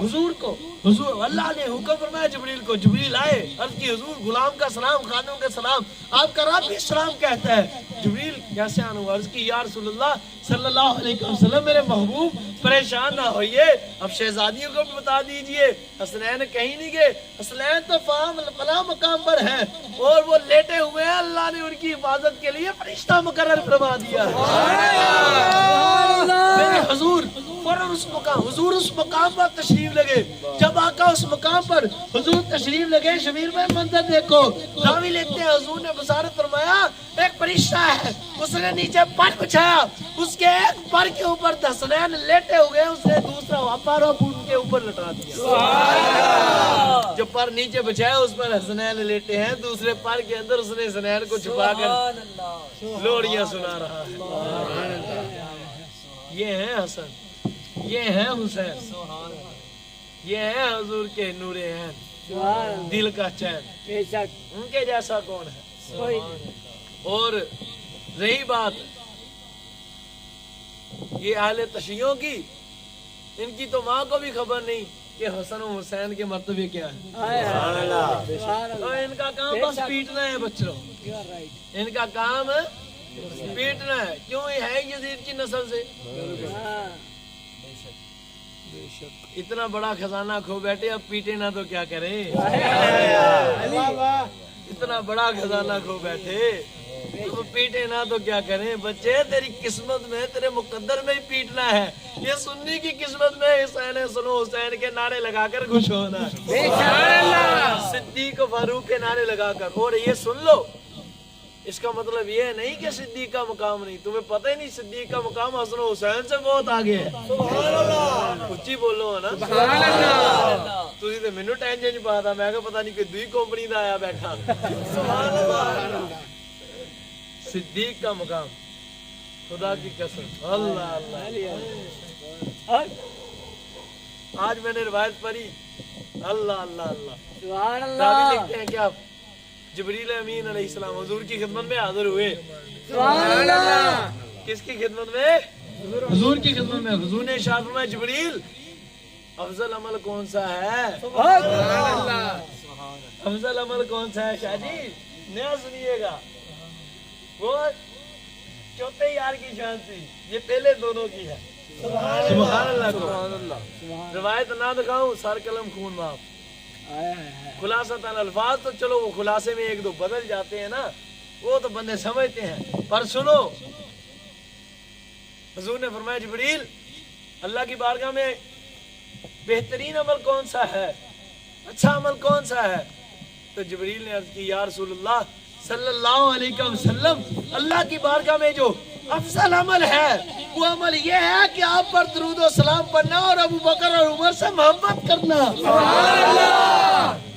حضور کو حضور اللہ نے حکم فرمایا جبریل کو، جبریل آئے عرض کی حضور غلام کا سلام خادم کا سلام، آپ کا رب بھی سلام کہتا ہے. جبریل کیسے آنا ہوا؟ عرض کی یا رسول اللہ صلی اللہ علیہ وسلم میرے محبوب پریشان نہ ہوئیے، اب شہزادیوں کو بھی بتا دیجئے حسنین کہیں نہیں گئے، حسنین تو فلاں مقام پر ہیں اور وہ لیٹے ہوئے ہیں، اللہ نے ان کی حفاظت کے لیے فرشتہ مقرر فرما دیا میرے حضور فوراً اس مقام حضور اس مقام پر تشریف لگے. جب آقا اس مقام پر حضور تشریف لگے شبیر میں منظر دیکھو، راوی لکھتے ہیں حضور نے بصارت فرمایا ایک فرشتہ ہے، اس نے نیچے پر بچھایا، اس کے ایک پر کے اوپر حسنین لیٹے ہوئے، اس نے دوسرا پر ان کے اوپر لٹا دیا. جو پر نیچے بچھایا اس پر حسنین لیٹے ہیں، دوسرے پر کے اندر اس نے حسنین کو چھپا کر لوریاں سنا رہا ہے. یہ ہیں حسن، یہ ہیں حسین، یہ ہیں حضور کے نور عین، دل کا چین، ان کے جیسا کون ہے؟ اور رہی بات یہ اہل تشیعوں کی، ان کی تو ماں کو بھی خبر نہیں کہ حسن و حسین کے مرتبے کیا ہے. اور ان کا کام بس پیٹنا ہے بچوں، ان کا کام پیٹنا ہے. کیوں یہ ہے یزید کی نسل سے، اتنا بڑا خزانہ کھو بیٹھے، اب پیٹے نہ تو کیا کریں. اتنا بڑا خزانہ کھو بیٹھے تو پیٹے نہ تو کیا کریں. بچے تیری قسمت میں تیرے مقدر میں ہی پیٹنا ہے. یہ سنی کی قسمت میں حسین سنو حسین کے نعرے لگا کر خوش ہونا، صدیق و فاروق کے نعرے لگا کر. اور یہ سن لو اس کا مطلب یہ نہیں کہ صدیق کا مقام نہیں، تمہیں پتہ ہی نہیں صدیق کا مقام حسن و حسین سے بہت آگے ہے. اچھی بولو نا سبحان اللہ. تسی تے مینوں ٹینشن نہیں پاتا، میں کہ پتہ نہیں کوئی دوئی کمپنی دا آیا بیٹھا. سبحان اللہ. صدیق کا مقام خدا کی قسم اللہ اللہ. آج میں نے روایت پڑھی اللہ اللہ اللہ، سبحان اللہ. لکھتے ہیں کیا जबरील अमीन अलैहिस्सलाम हुजूर की खिदमत में हाजिर हुए। किसकी खिदमत में? हुजूर की खिदमत में। हुजूर ने इरशाद फरमाया जबरील अफजल अमल कौन सा है? अफजल अमल कौन सा है शादी? नया सुनिएगा। वो चौथे यार की शान थी, ये पहले दोनों की है। सुभान अल्लाह। रिवायत ना दिखाऊं, सर कलम खून माफ। खुलासतन अल्फाज तो चलो वो खुलासे में एक दो बदल जाते हैं ना, वो तो बंदे समझते हैं, पर सुनो हुजूर ने फरमाया जिब्रील अल्लाह की बारगाह में बेहतरीन अमल कौन सा है, अच्छा अमल कौन सा है? तो जिब्रील ने अर्ज की या रसूलुल्लाह सल्लल्लाहु अलैहि वसल्लम अल्लाह की बारगाह में जो अफजल अमल है वो अमल ये है कि आप पर दरूद और सलाम पढ़ना और अबू बकर और उमर से मोहब्बत करना।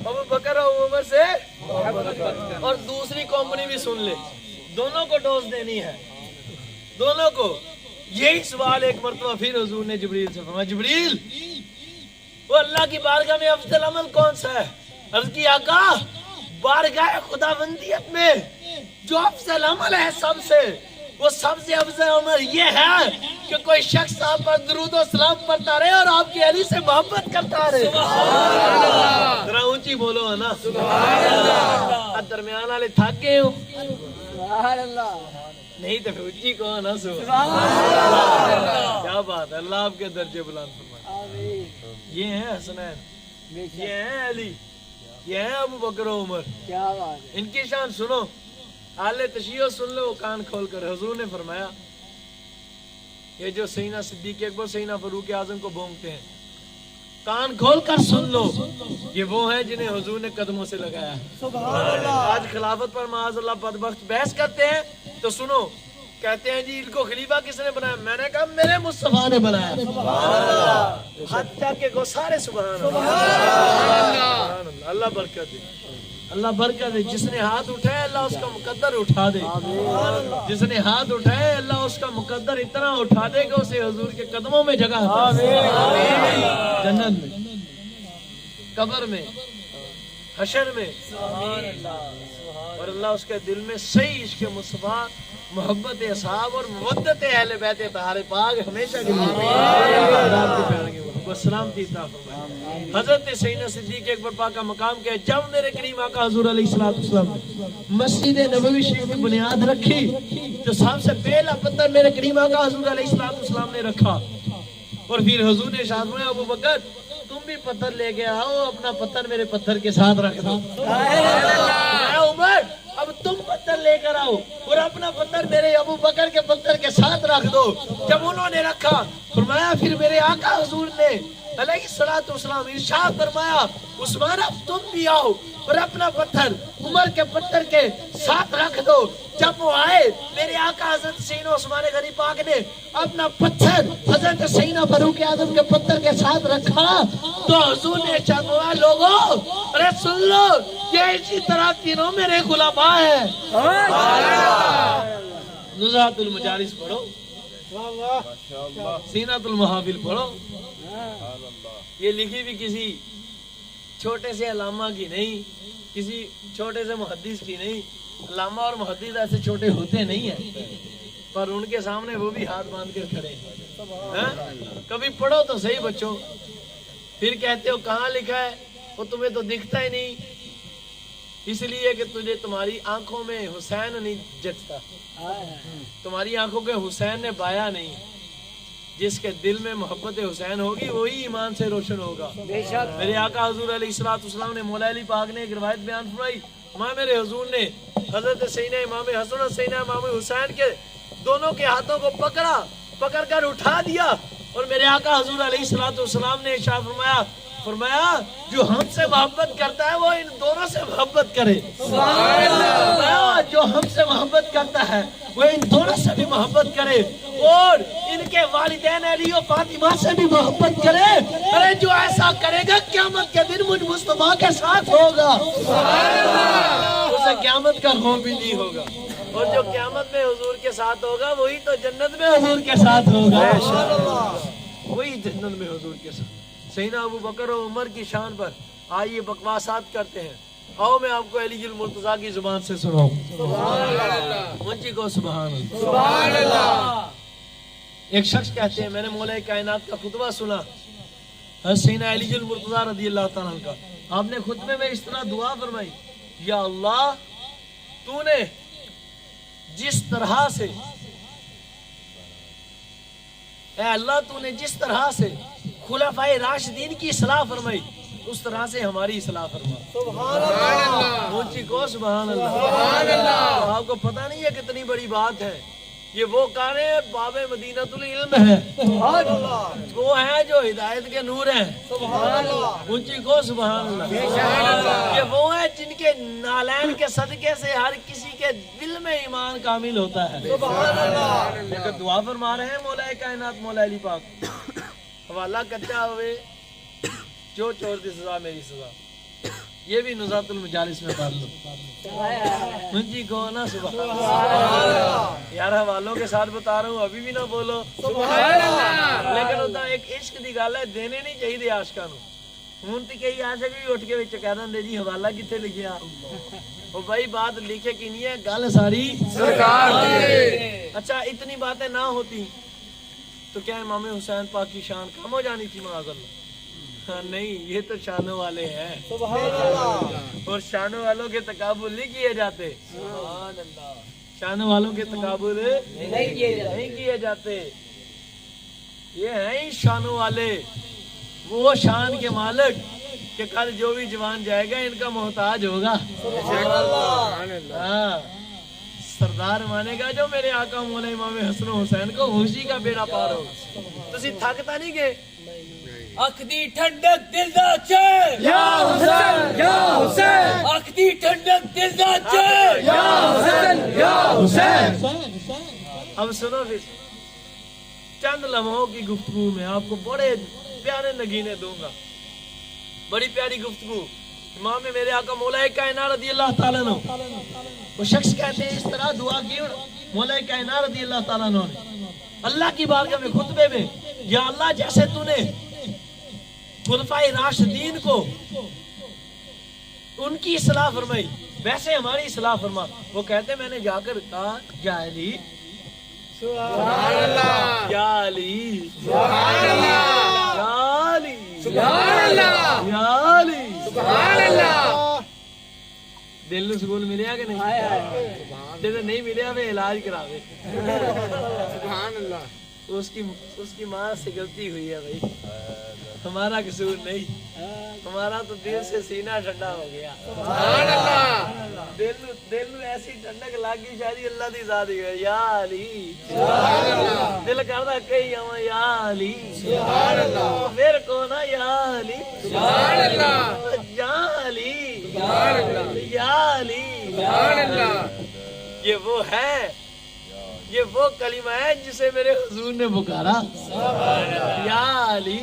अबू बकर और उमर से और दूसरी कंपनी भी सुन ले, दोनों को डोज देनी है, दोनों को। यही सवाल एक मरतबा फिर हुजूर ने जिब्रील से फरमाया जिब्रील वो अल्लाह की बारगाह में अफजल अमल कौन सा है? अर्ज की आका बारगाह खुदाबंदियत में जो अफजल अमल है सबसे, वो सबसे अफजल अमल ये है कि कोई शख्स आप पर दरूद और सलाम पढ़ता रहे और आपकी अली से मोहब्बत करता रहे। जरा ऊंची बोलो है ना। दरमियान वाले थक गए हो नहीं तो फिर ऊंची कहो ना। क्या बात है, अल्लाह आपके दर्जे बुलंद फरमाए। ये है हसनैन, ये है अली, ये है अबू बकर उमर। क्या बात है। इनकी शान सुनो, आले तशियो सुन लो कान खोल कर। हुजूर ने फरमाया ये जो सैयदना सिद्दीक अकबर सैयदना फारूक आजम को भोंकते हैं, कान खोल कर सुन लो, ये वो हैं जिन्हें हुजूर ने कदमों से लगाया। आज खिलाफत पर माअज़ल्लाह बदबख्त बहस करते हैं तो सुनो, कहते हैं जी इनको खलीफा किसने बनाया? मैंने कहा मेरे मुस्तफा ने बनाया। हाथ के को सारे सुभान अल्लाह। अल्लाह बरकत दे, अल्लाह बरकत दे। जिसने हाथ उठाए अल्लाह उसका मुकद्दर उठा दे, जिसने हाथ उठाए अल्लाह उसका मुकद्दर इतना उठा दे कि उसे हुजूर के कदमों में जगह जन्नत में, कब्र में, हशर में, और अल्लाह उसके दिल में सही इश्क़ मुस्तफा, मोहब्बत असहाब और मवद्दत अहले बैत तहारे पाक हमेशा के लिए सलामती अता फरमाए। हजरत सैयदना सिद्दीक अकबर पाक का मकाम क्या है? जब मेरे करीम आका हुजूर अलैहिस्सलाम ने मस्जिद नबवी शरीफ की बुनियाद रखी तो सबसे पहला पत्थर मेरे करीम आका हुजूर अलैहिस्सलाम ने रखा। और फिर हुजूर ने इरशाद फरमाया अबू बकर तुम भी पत्थर लेके आओ, अपना पत्थर मेरे पत्थर के साथ रख दो। उमर अब तुम पत्थर लेकर आओ और अपना पत्थर मेरे अबू बकर के पत्थर के साथ रख दो। जब उन्होंने रखा फरमाया फिर मेरे आका हुजूर ने अलैहिस्सलातु वस्सलाम इरशाद फरमाया उस्मान अब तुम भी आओ और अपना पत्थर उमर के पत्थर के साथ रख दो। जब वो आए मेरे आका हजरत सैयदना उस्मान गनी पाक ने अपना पत्थर हजरत सैयदना फारूक आजम के पत्थर के साथ रखा तो हुजूर ने इरशाद फरमाया लोगो अरे सुन लो, ये इसी तरह तीनों मेरे खुलाफा है। नुज़हातुल मजालिस पढ़ो, सीनातुल महाफिल पढ़ो। ये लिखी भी किसी छोटे से अल्लामा की नहीं, किसी छोटे से मुहद्दिस की नहीं। अल्लामा और मुहद्दिस ऐसे छोटे होते नहीं हैं, पर उनके सामने वो भी हाथ बांध कर खड़े हैं। कभी पढ़ो तो सही बच्चों, फिर कहते हो कहाँ लिखा है, वो तुम्हें तो दिखता ही नहीं, इसलिए कि तुझे तुम्हारी आंखों में हुसैन नहीं जचता, तुम्हारी आंखों के हुसैन ने बाया नहीं। जिसके दिल में मोहब्बत हुसैन होगी वही ईमान से रोशन होगा। मेरे आका हुजूर अलैहिस्सलातु वस्सलाम ने मौला अली पाक ने एक रिवायत बयान फरमाई, मां मेरे हुजूर ने हजरत सैयदना इमाम हसन और सैयदना इमाम हुसैन के दोनों के हाथों को पकड़ कर उठा दिया और मेरे आका हुजूर अलैहिस्सलातु वस्सलाम ने इरशाद फरमाया जो हमसे मोहब्बत करता है वो इन दोनों से मोहब्बत करे। जो हमसे मोहब्बत करता है वो इन दोनों से भी मोहब्बत करे और इनके वालिदैन अली और फातिमा से भी मोहब्बत करे। अरे जो ऐसा करेगा क़यामत के दिन मुझ मुस्तफा के साथ होगा, उसे क़यामत का खौफ भी नहीं होगा। और जो क़यामत में हुजूर के साथ होगा वही तो जन्नत में हुजूर के साथ होगा, वही जन्नत में हुजूर के साथ। सैयदना अबू बकर और उमर की शान पर आइए बकवासात करते हैं। आओ मैं आपको अलीजुल मुर्तजा की जुबान से सुनाऊं। मुझी को सुभान अल्लाह। एक शख्स कहते हैं मैंने मौला कायनात का खुतबा सुना हसीना अलीजुल मुर्तजा रज़ी अल्लाह ताला का। आपने खुतबे में इस तरह दुआ फरमाई, या अल्लाह तूने जिस तरह से, ऐ अल्लाह तूने जिस तरह से खुलाफाए राशिदीन की इस्लाह फरमाई उस तरह से हमारी इस्लाह फरमा। सुभान अल्लाह। ऊंची को सुभान अल्लाह। सुभान अल्लाह। आपको पता नहीं है कितनी बड़ी बात है। ये वो कारे बाबे मदीनतुल इल्म है, वो है जो हिदायत के नूर हैं। ऊंची को सुभान अल्लाह। ये वो है जिनके नालैन के सदके से हर किसी के दिल में ईमान कामिल होता है। लेकिन दुआ फरमा रहे हैं मौला कायनात मौला अली पाक, हवाला कच्चा हुए जो चोर दी सजा मेरी सजा। ये भी नुज़ातुल मजालिस में पढ़ लो। मुझी को ना सुभान यार हवालों के साथ बता रहा हूँ, अभी भी ना बोलो लेकिन उदा एक इश्क दी गल है, देने नहीं चाहिए आशिकां नूं। हुण ते कई आशिक भी उठ के विच कह दिंदे जी हवाला कित्थे लिखिया। ओ भाई बात लिखे की नहीं है, गल सारी सरकार दी। अच्छा इतनी बातें ना होती तो क्या इमाम हुसैन पाक की शान कम हो जानी थी माज़अल्लाह? नहीं, ये तो शानों वाले हैं और शानों वालों के तकाबुल नहीं किए जाते। शानों वालों के तकाबुल नहीं किए जाते। ये हैं ही शानों वाले, वो शान के मालिक कि कल जो भी जवान जाएगा इनका मोहताज होगा। हाँ, सरदार मानेगा जो मेरे आका मौला इमाम हसन हुसैन को, उसी का बेड़ा पार होगा। तुसी थकता नहीं गए? अख दी ठंडक दिल दा चैन या हुसैन या हुसैन, अख दी ठंडक दिल दा चैन या हुसैन या हुसैन। अब सुनो फिर चंद लम्हों की गुफ्तगू में आपको बड़े प्यारे नगीने दूंगा, बड़ी प्यारी गुफ्तगू। इमाम में मेरे आका मौला कायनात रज़ी अल्लाह ताला अन्हु, वो शख्स कहते हैं इस तरह दुआ की मौला कायनात रज़ी अल्लाह ताला अन्हु ने अल्लाह की बारगाह में खुतबे में, या अल्लाह जैसे तूने खुलफाए राशिदीन को उनकी इस्लाह फरमाई वैसे हमारी इस्लाह फरमा। वो कहते मैंने जाकर कहा या अली सुभान अल्लाह, या अली सुभान अल्लाह, या अली सुभान अल्लाह, या अली सुभान अल्लाह। दिल ਨੂੰ ਸਕੂਨ ਮਿਲਿਆ कि नहीं? ਜੇ नहीं मिलिया वे इलाज करावे। सुभान अल्लाह। उसकी माँ से गलती हुई है भाई, हमारा कसूर नहीं, हमारा तो दिल से सीना ठंडा हो गया। सुभान अल्लाह। दिल में ऐसी ठंडक लागी शायद अल्लाह दी जात है। या अली सुभान अल्लाह। दिल करदा कही आवा या अली सुभान अल्लाह, फिर को ना या अली सुभान अल्लाह, या अली सुभान अल्लाह, या अली सुभान अल्लाह। ये वो है, ये वो कलीमा है जिसे मेरे हुजूर ने पुकारा या अली।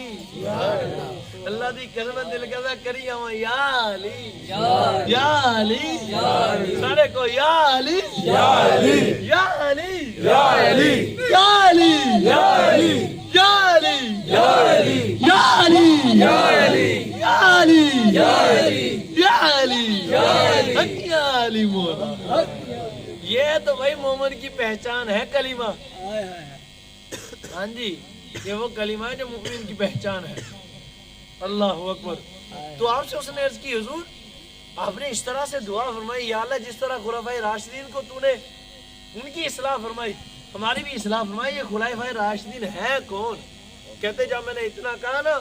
अल्लाह दी कसम दिल कहता करी आवा या अली या अली, सारे को या अली या अली या अली या अली या अली या अली या अली या अली या अली या अली या अली या अली या अली या अली या अली मोला। ये तो भाई मोहम्मद की पहचान है कलीमा। हाँ जी, ये वो कलीमा है जो मुमिन की पहचान है। अल्लाह अकबर। तो आपसे उसने अर्ज की हुजूर आपने इस तरह से दुआ फरमाई, या अल्लाह जिस तरह खुलाफाए राशिदीन को तूने उनकी इस्लाह फरमाई हमारी भी इस्लाह फरमाई। ये खुलाफाए राशिदीन है कौन? कहते जब मैंने इतना कहा ना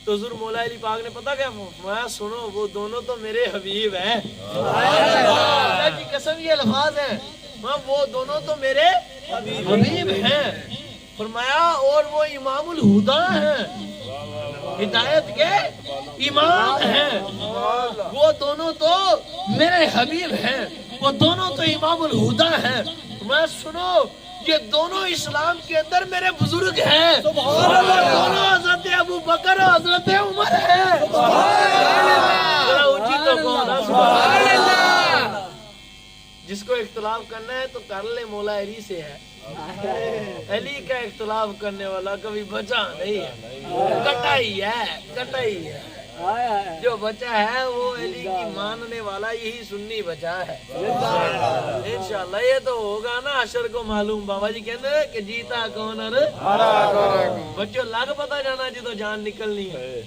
तो हुजूर मौला अली पाक ने पता क्या फरमाया, सुनो वो दोनों तो मेरे हबीब हैं। अल्लाह की कसम ये अल्फाज हैं, वो दोनों तो मेरे हबीब हैं। फरमाया और वो इमामुल हुदा हैं, हिदायत के इमाम हैं। वो दोनों तो मेरे हबीब हैं, वो दोनों तो इमामुल हुदा हैं। मैं सुनो ये दोनों इस्लाम के अंदर मेरे बुजुर्ग हैं। दोनों हजरत अबू बकर और हजरत उमर हैं। ऊंची तो कौन है? सुभान अल्लाह। जिसको इख्तिलाफ करना है तो कर ले, मौला अली से है। अली का इख्तिलाफ करने वाला कभी बचा नहीं है, कटाई है, कटाई है। جو بچہ ہے وہ علی کی ماننے والا یہی سنی بچہ ہے انشاءاللہ. یہ تو ہوگا نا حشر کو معلوم. بابا جی کہتے ہیں کہ جیتا کون اور بچوں لگ پتا جانا جدو جان نکلنی ہے.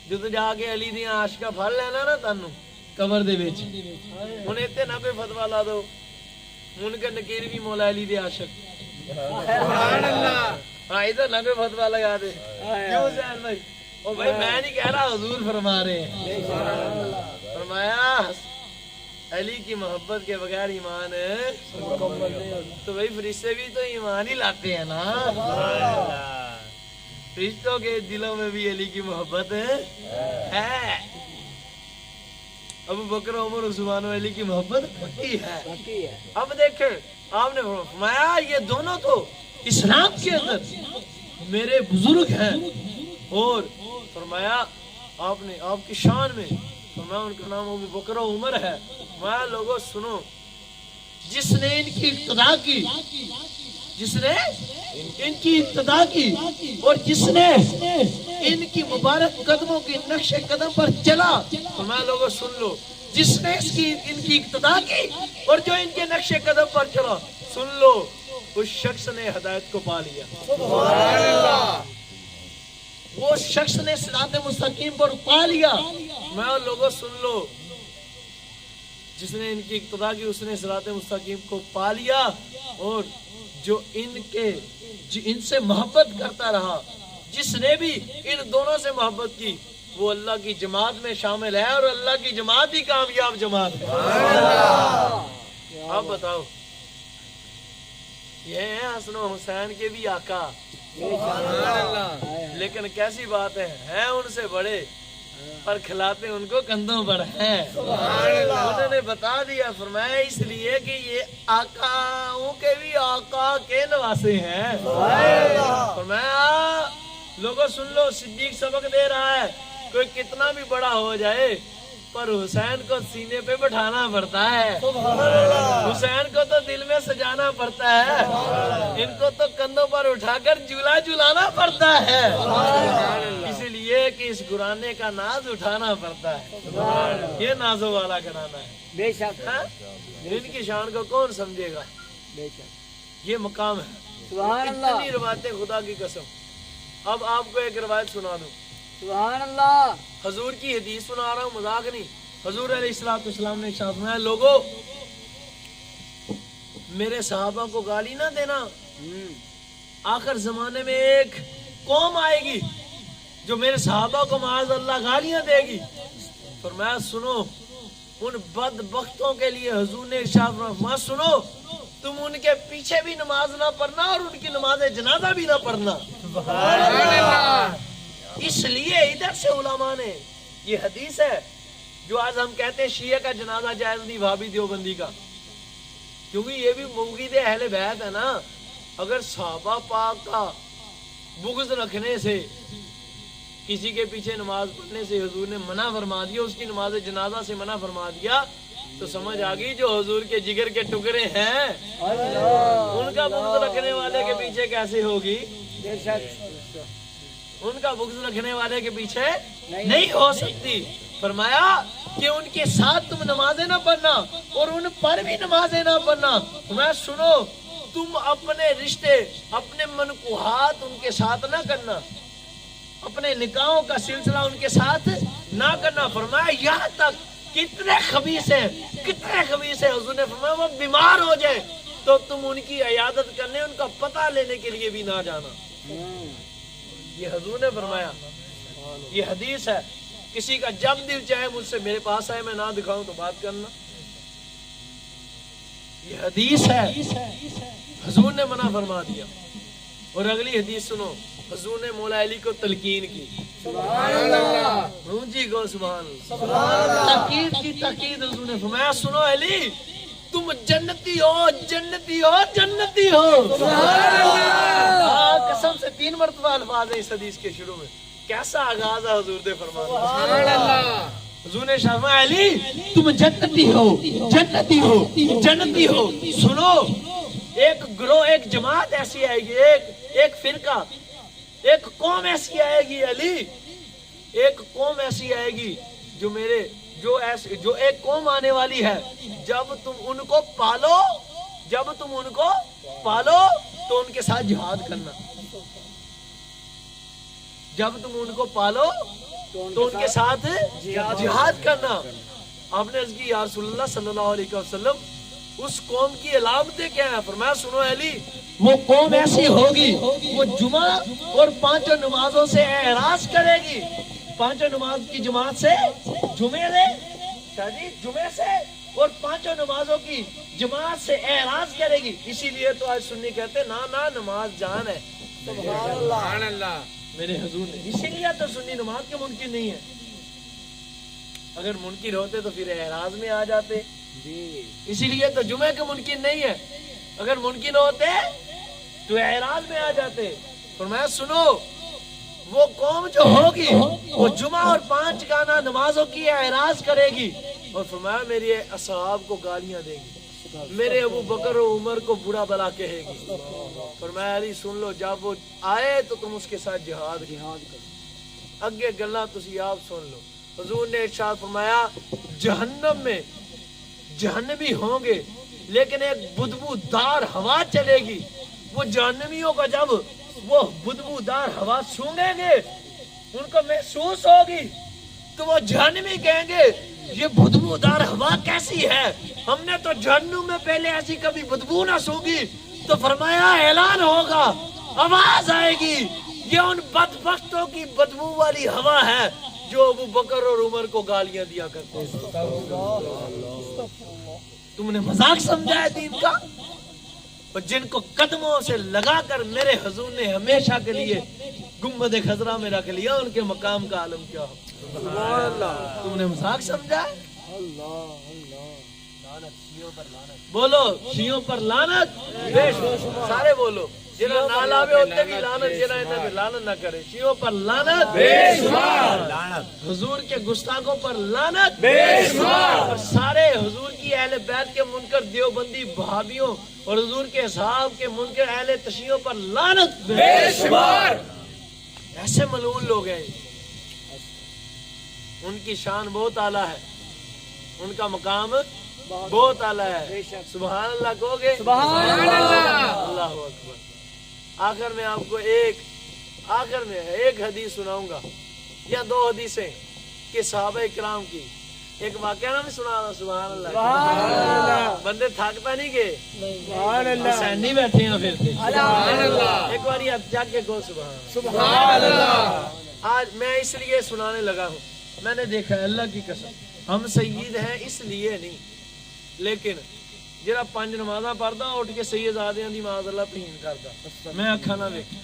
جدو جا کے علی دیاں عاشقاں پھڑ لینا نا تانوں قبر دے وچ ہن ایتھے نہ کوئی فتوا لا دو منکر نکیر بھی مولا علی دے عاشق. سبحان اللہ. ہاں ادھر نہ کوئی فتوا لگا دے. کیوں حسین بھائی؟ او بھائی میں نہیں کہہ رہا حضور فرما رہے ہیں. فرمایا علی کی محبت کے بغیر ایمان تو بھائی فرشتے بھی تو ایمان ہی لاتے ہیں نا. فرشتوں کے دلوں میں بھی علی کی محبت ہے. ابو بکر عمر عثمان و علی کی محبت پکی ہے. اب دیکھیں آپ نے فرمایا یہ دونوں تو اسلام کے اندر میرے بزرگ ہیں. اور فرمایا آپ نے آپ کی شان میں فرمایا ان کا نام ابو بکر و عمر ہے. فرمایا لوگوں سنو جس نے ان کی ابتدا کی جس نے ان کی ابتدا کی اور جس نے ان کی مبارک قدموں کے نقش قدم پر چلا. فرمایا لوگوں سن لو جس نے ان کی ابتدا کی اور جو ان کے نقش قدم پر چلا سن لو اس شخص نے ہدایت کو پا لیا. سبحان اللہ. وہ شخص نے صراط مستقیم پر پا لیا. میں لوگوں سن لو جس نے ان کی ابتدا کی اس نے صراط مستقیم کو پا لیا. اور جو ان سے محبت کرتا رہا جس نے بھی ان دونوں سے محبت کی وہ اللہ کی جماعت میں شامل ہے اور اللہ کی جماعت ہی کامیاب جماعت ہے. اب بتاؤ یہ ہیں حسن و حسین کے بھی آقا لیکن کیسی بات ہے ان سے بڑے پر کھلاتے ان کو کندھوں پر ہیں. انہوں نے بتا دیا فرمایا اس لیے کہ یہ آقاؤں کے بھی آقا کے نواسے ہیں. فرمایا لوگوں سن لو صدیق سبق دے رہا ہے کوئی کتنا بھی بڑا ہو جائے پر حسین کو سینے پہ بٹھانا پڑتا ہے. حسین کو تو دل میں سجانا پڑتا ہے. ان کو تو کندھوں پر اٹھا کر جھولا جھولانا پڑتا ہے اسی لیے کہ اس گھرانے کا ناز اٹھانا پڑتا ہے. یہ نازوں والا گھرانہ ہے بے شک. ان کی شان کو کون سمجھے گا. یہ مقام ہے. اتنی روایتیں خدا کی قسم. اب آپ کو ایک روایت سنا دوں. سبحان اللہ. حضور کی حدیث سنا رہا ہوں مذاق نہیں. حضور علیہ السلام نے ارشاد فرمایا لوگوں میرے صحابہ کو گالی نہ دینا. آخر زمانے میں ایک قوم آئے گی جو میرے صحابہ کو معاذ اللہ گالیاں دے گی. فرمایا سنو ان بدبختوں کے لیے حضور نے ارشاد فرمایا سنو تم ان کے پیچھے بھی نماز نہ پڑھنا اور ان کی نماز جنازہ بھی نہ پڑھنا. اس لیے ادھر سے علماء نے یہ حدیث ہے جو آج ہم کہتے ہیں شیعہ کا جنازہ جائز نہیں وہابی دیوبندی کا کیونکہ یہ بھی موقید اہل بیت ہے نا. اگر صحابہ پاک کا بغض رکھنے سے کسی کے پیچھے نماز پڑھنے سے حضور نے منع فرما دیا اس کی نماز جنازہ سے منع فرما دیا تو سمجھ آ گئی جو حضور کے جگر کے ٹکڑے ہیں ان کا بغض رکھنے والے کے پیچھے کیسے ہوگی. ان کا بغض رکھنے والے کے پیچھے نہیں ہو سکتی. فرمایا کہ ان کے ساتھ تم نمازیں نہ پڑھنا اور ان پر بھی نمازیں نہ پڑھنا. میں سنو تم اپنے رشتے اپنے منقوحات ان کے ساتھ نہ کرنا اپنے نکاحوں کا سلسلہ ان کے ساتھ نہ کرنا. فرمایا یہاں تک کتنے خبیث ہیں حضور نے فرمایا وہ بیمار ہو جائے تو تم ان کی عیادت کرنے ان کا پتہ لینے کے لیے بھی نہ جانا. یہ حضور نے فرمایا. یہ حدیث ہے. کسی کا جب دل چاہے مجھ سے میرے پاس آئے میں نہ دکھاؤں تو بات کرنا. یہ حدیث ہے حضور نے منع فرما دیا. اور اگلی حدیث سنو حضور نے مولا علی کو تلقین کی. سبحان اللہ. اونچی گو سبحان اللہ. تاکید کی تاکید حضور نے فرمایا سنو علی تم جنتی ہو جنتی ہو جنتی ہو. سبحان اللہ. قسم سے 3 مرتبہ الفاظ ہیں اس حدیث کے شروع میں. کیسا آغاز ہے حضور دے فرمان. سبحان اللہ. حضور نے فرمایا علی تم جنتی ہو جنتی ہو جنتی ہو. سنو ایک گروہ ایک جماعت ایسی آئے گی ایک فرقہ ایک قوم ایسی آئے گی علی ایک قوم ایسی آئے گی جو ایک قوم آنے والی ہے، جب تم ان کو پالو تو ان کے ساتھ جہاد کرنا، جب تم ان کو پالو تو ان کے ساتھ جہاد کرنا۔ آپ نے عرض کی یا رسول اللہ صلی اللہ علیہ وسلم اس قوم کی علامتیں کیا ہیں؟ فرمایا سنو علی، وہ قوم ایسی ہوگی وہ جمعہ اور 5 نمازوں سے اعراض کرے گی، 5 نماز کی جماعت سے، جمعے سے اور 5 نمازوں کی جماعت سے اعراض کرے گی۔ اسی لیے تو آج سنی کہتے ہیں نا نماز جان ہے، سبحان اللہ میرے حضور نے، اسی لیے تو سنی نماز کے ممکن نہیں ہے، اگر ممکن ہوتے تو پھر اعراض میں آ جاتے، اسی لیے تو جمعے کے ممکن نہیں ہے، اگر ممکن ہوتے تو اعراض میں آ جاتے۔ فرمایا سنو، وہ قوم جو ہوگی وہ جمعہ اور 5 گانا نمازوں کی اعراض کرے گی، اور فرمایا میری اصحاب کو گالیاں دے گی، میرے ابو بکر و عمر کو برا بلا کہے گی۔ فرمایا علی سن لو، جب وہ آئے تو تم اس کے ساتھ جہاد کرو، اگے گلا تسی آپ سن لو۔ حضور نے ارشاد فرمایا جہنم میں جہنمی ہوں گے لیکن ایک بدبودار ہوا چلے گی، وہ جہنمیوں کا جب وہ بدبودار ہوا سونگیں گے ان کو محسوس ہوگی تو وہ جہنمی کہیں گے یہ بدبودار ہوا کیسی ہے، ہم نے تو جہنم میں پہلے ایسی کبھی بدبو نہ سونگی۔ تو فرمایا اعلان ہوگا، آواز آئے گی، یہ ان بدبختوں کی بدبو والی ہوا ہے جو ابو بکر اور عمر کو گالیاں دیا کرتے ہیں۔ تم نے مذاق سمجھا ہے دین کا؟ اور جن کو قدموں سے لگا کر میرے حضور نے ہمیشہ کے لیے گنبد خضرا میں رکھ لیا، ان کے مقام کا عالم کیا ہو؟ تم نے مذاق سمجھا ہے؟ بولو شیعوں پر لعنت، سارے بولو، جنہاں نہ لاوے ہوتے بھی لعنت، جنہاں انہاں پہ لعنت نہ کرے، شیعوں پر لعنت، بے شمار حضور کے گستاخوں پر لعنت، بے شمار اور سارے حضور کی اہل بیت کے منکر دیوبندی بھابیوں اور حضور کے اصحاب کے منکر اہل تشیعوں پر لعنت، بے شمار۔ ایسے ملعون لوگ ہیں، ان کی شان بہت اعلیٰ ہے، ان کا مقام بہت اعلیٰ ہے۔ سبحان اللہ کہو گے؟ سبحان اللہ، اللہ اکبر۔ آخر میں آپ کو ایک حدیث سناؤں گا یا 2 حدیثیں کہ صحابہ اکرام کی، ایک واقعہ نہ بھی سنا رہا۔ سبحان اللہ، بندے تھکتا نہیں کہ حسین نہیں بیٹھے ہیں پھر ایک باری آپ جا کے کہو سبحان اللہ۔ آج میں اس لیے سنانے لگا ہوں، میں نے دیکھا ہے اللہ کی قسم، ہم سید ہیں اس لیے نہیں، لیکن جڑا 5 نمازاں پڑھدا اٹھ کے سید آدیاں دی معاذ اللہ توہین کردا، میں اکھاں نہ دیکھا،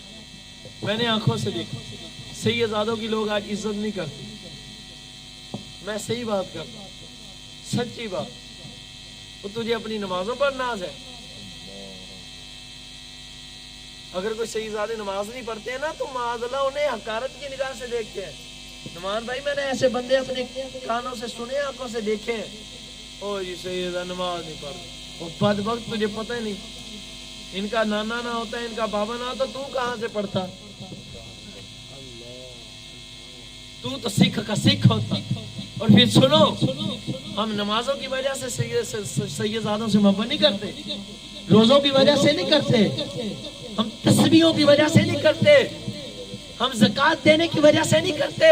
میں نے آنکھوں سے دیکھا، سید آدوں کی لوگ آج عزت نہیں کرتے، میں صحیح بات کرتا، سچی بات۔ وہ تجھے اپنی نمازوں پر ناز ہے، اگر کوئی سید آدے نماز نہیں پڑھتے ہیں نا تو معاذ اللہ انہیں حقارت کی نگاہ سے دیکھتے ہیں۔ نمان بھائی میں نے ایسے بندے اپنے کانوں سے سنے، آنکھوں سے دیکھے ہیں، او یہ سیدہ نماز نہیں پڑھ، وہ بدبخت تجھے پتہ ہی نہیں، ان کا نانا نہ ہوتا، ان کا بابا نہ ہوتا، تو کہاں سے پڑھتا؟ تو سکھ کا سکھ ہوتا۔ اور پھر سنو، ہم نمازوں کی وجہ سے سیدزادوں سے محبت نہیں کرتے، روزوں کی وجہ سے نہیں کرتے، ہم تسبیحوں کی وجہ سے نہیں کرتے، ہم زکوٰۃ دینے کی وجہ سے نہیں کرتے،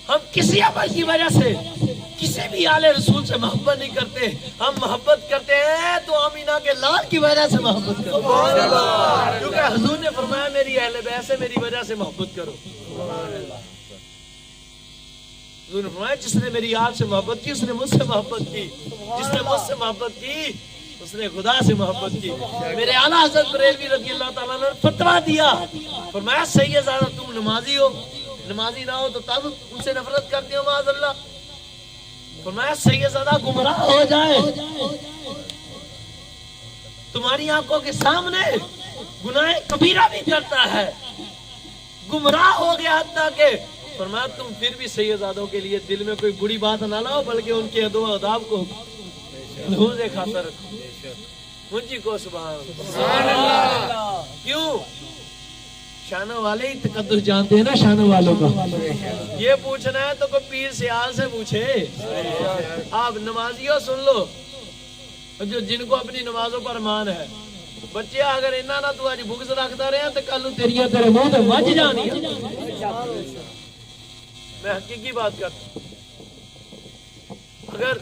ہم کسی عمل کی وجہ سے کسی بھی آل رسول سے محبت نہیں کرتے، ہم محبت کرتے ہیں تو آمینہ کے لال کی وجہ سے محبت کرتے ہیں، کیونکہ حضور نے فرمایا میری اہل بیت سے میری وجہ سے محبت کرو۔ حضور نے فرمایا جس نے میری آپ سے محبت کی اس نے مجھ سے محبت کی، جس نے مجھ سے محبت کی اس نے خدا سے محبت کی۔ میرے اعلیٰ حضرت بریلوی رضی اللہ تعالیٰ نے فتویٰ دیا، فرمایا سیدزادہ تم نمازی ہو، نمازی نہ ہو تو تب ان سے نفرت کرتے ہو معاذ اللہ۔ فرمایا سیدزادہ گمراہ ہو جائے تمہاری آنکھوں کے سامنے گناہ کبیرہ بھی کرتا ہے، گمراہ ہو گیا حتیٰ کہ فرمایا تم پھر بھی سیدزادوں کے لیے دل میں کوئی بری بات نہ لاؤ بلکہ ان کے ادب و آداب کو محفوظ خاطر رکھو۔ منجی کو سبحان اللہ۔ کیوں؟ शानों वाले ही तकद्दुस जानते हैं ना, शानों वालों का। ये पूछना है तो कोई पीर सियाल से पूछे। आप नमाजियों सुन लो, जो जिनको अपनी नमाजों पर मान है, बच्चे अगर इन्ना ना तू आज बुक्स रखता रहे तो कल तेरिया तेरे मुंह ते वज जानी। मैं हकीकी बात करता, अगर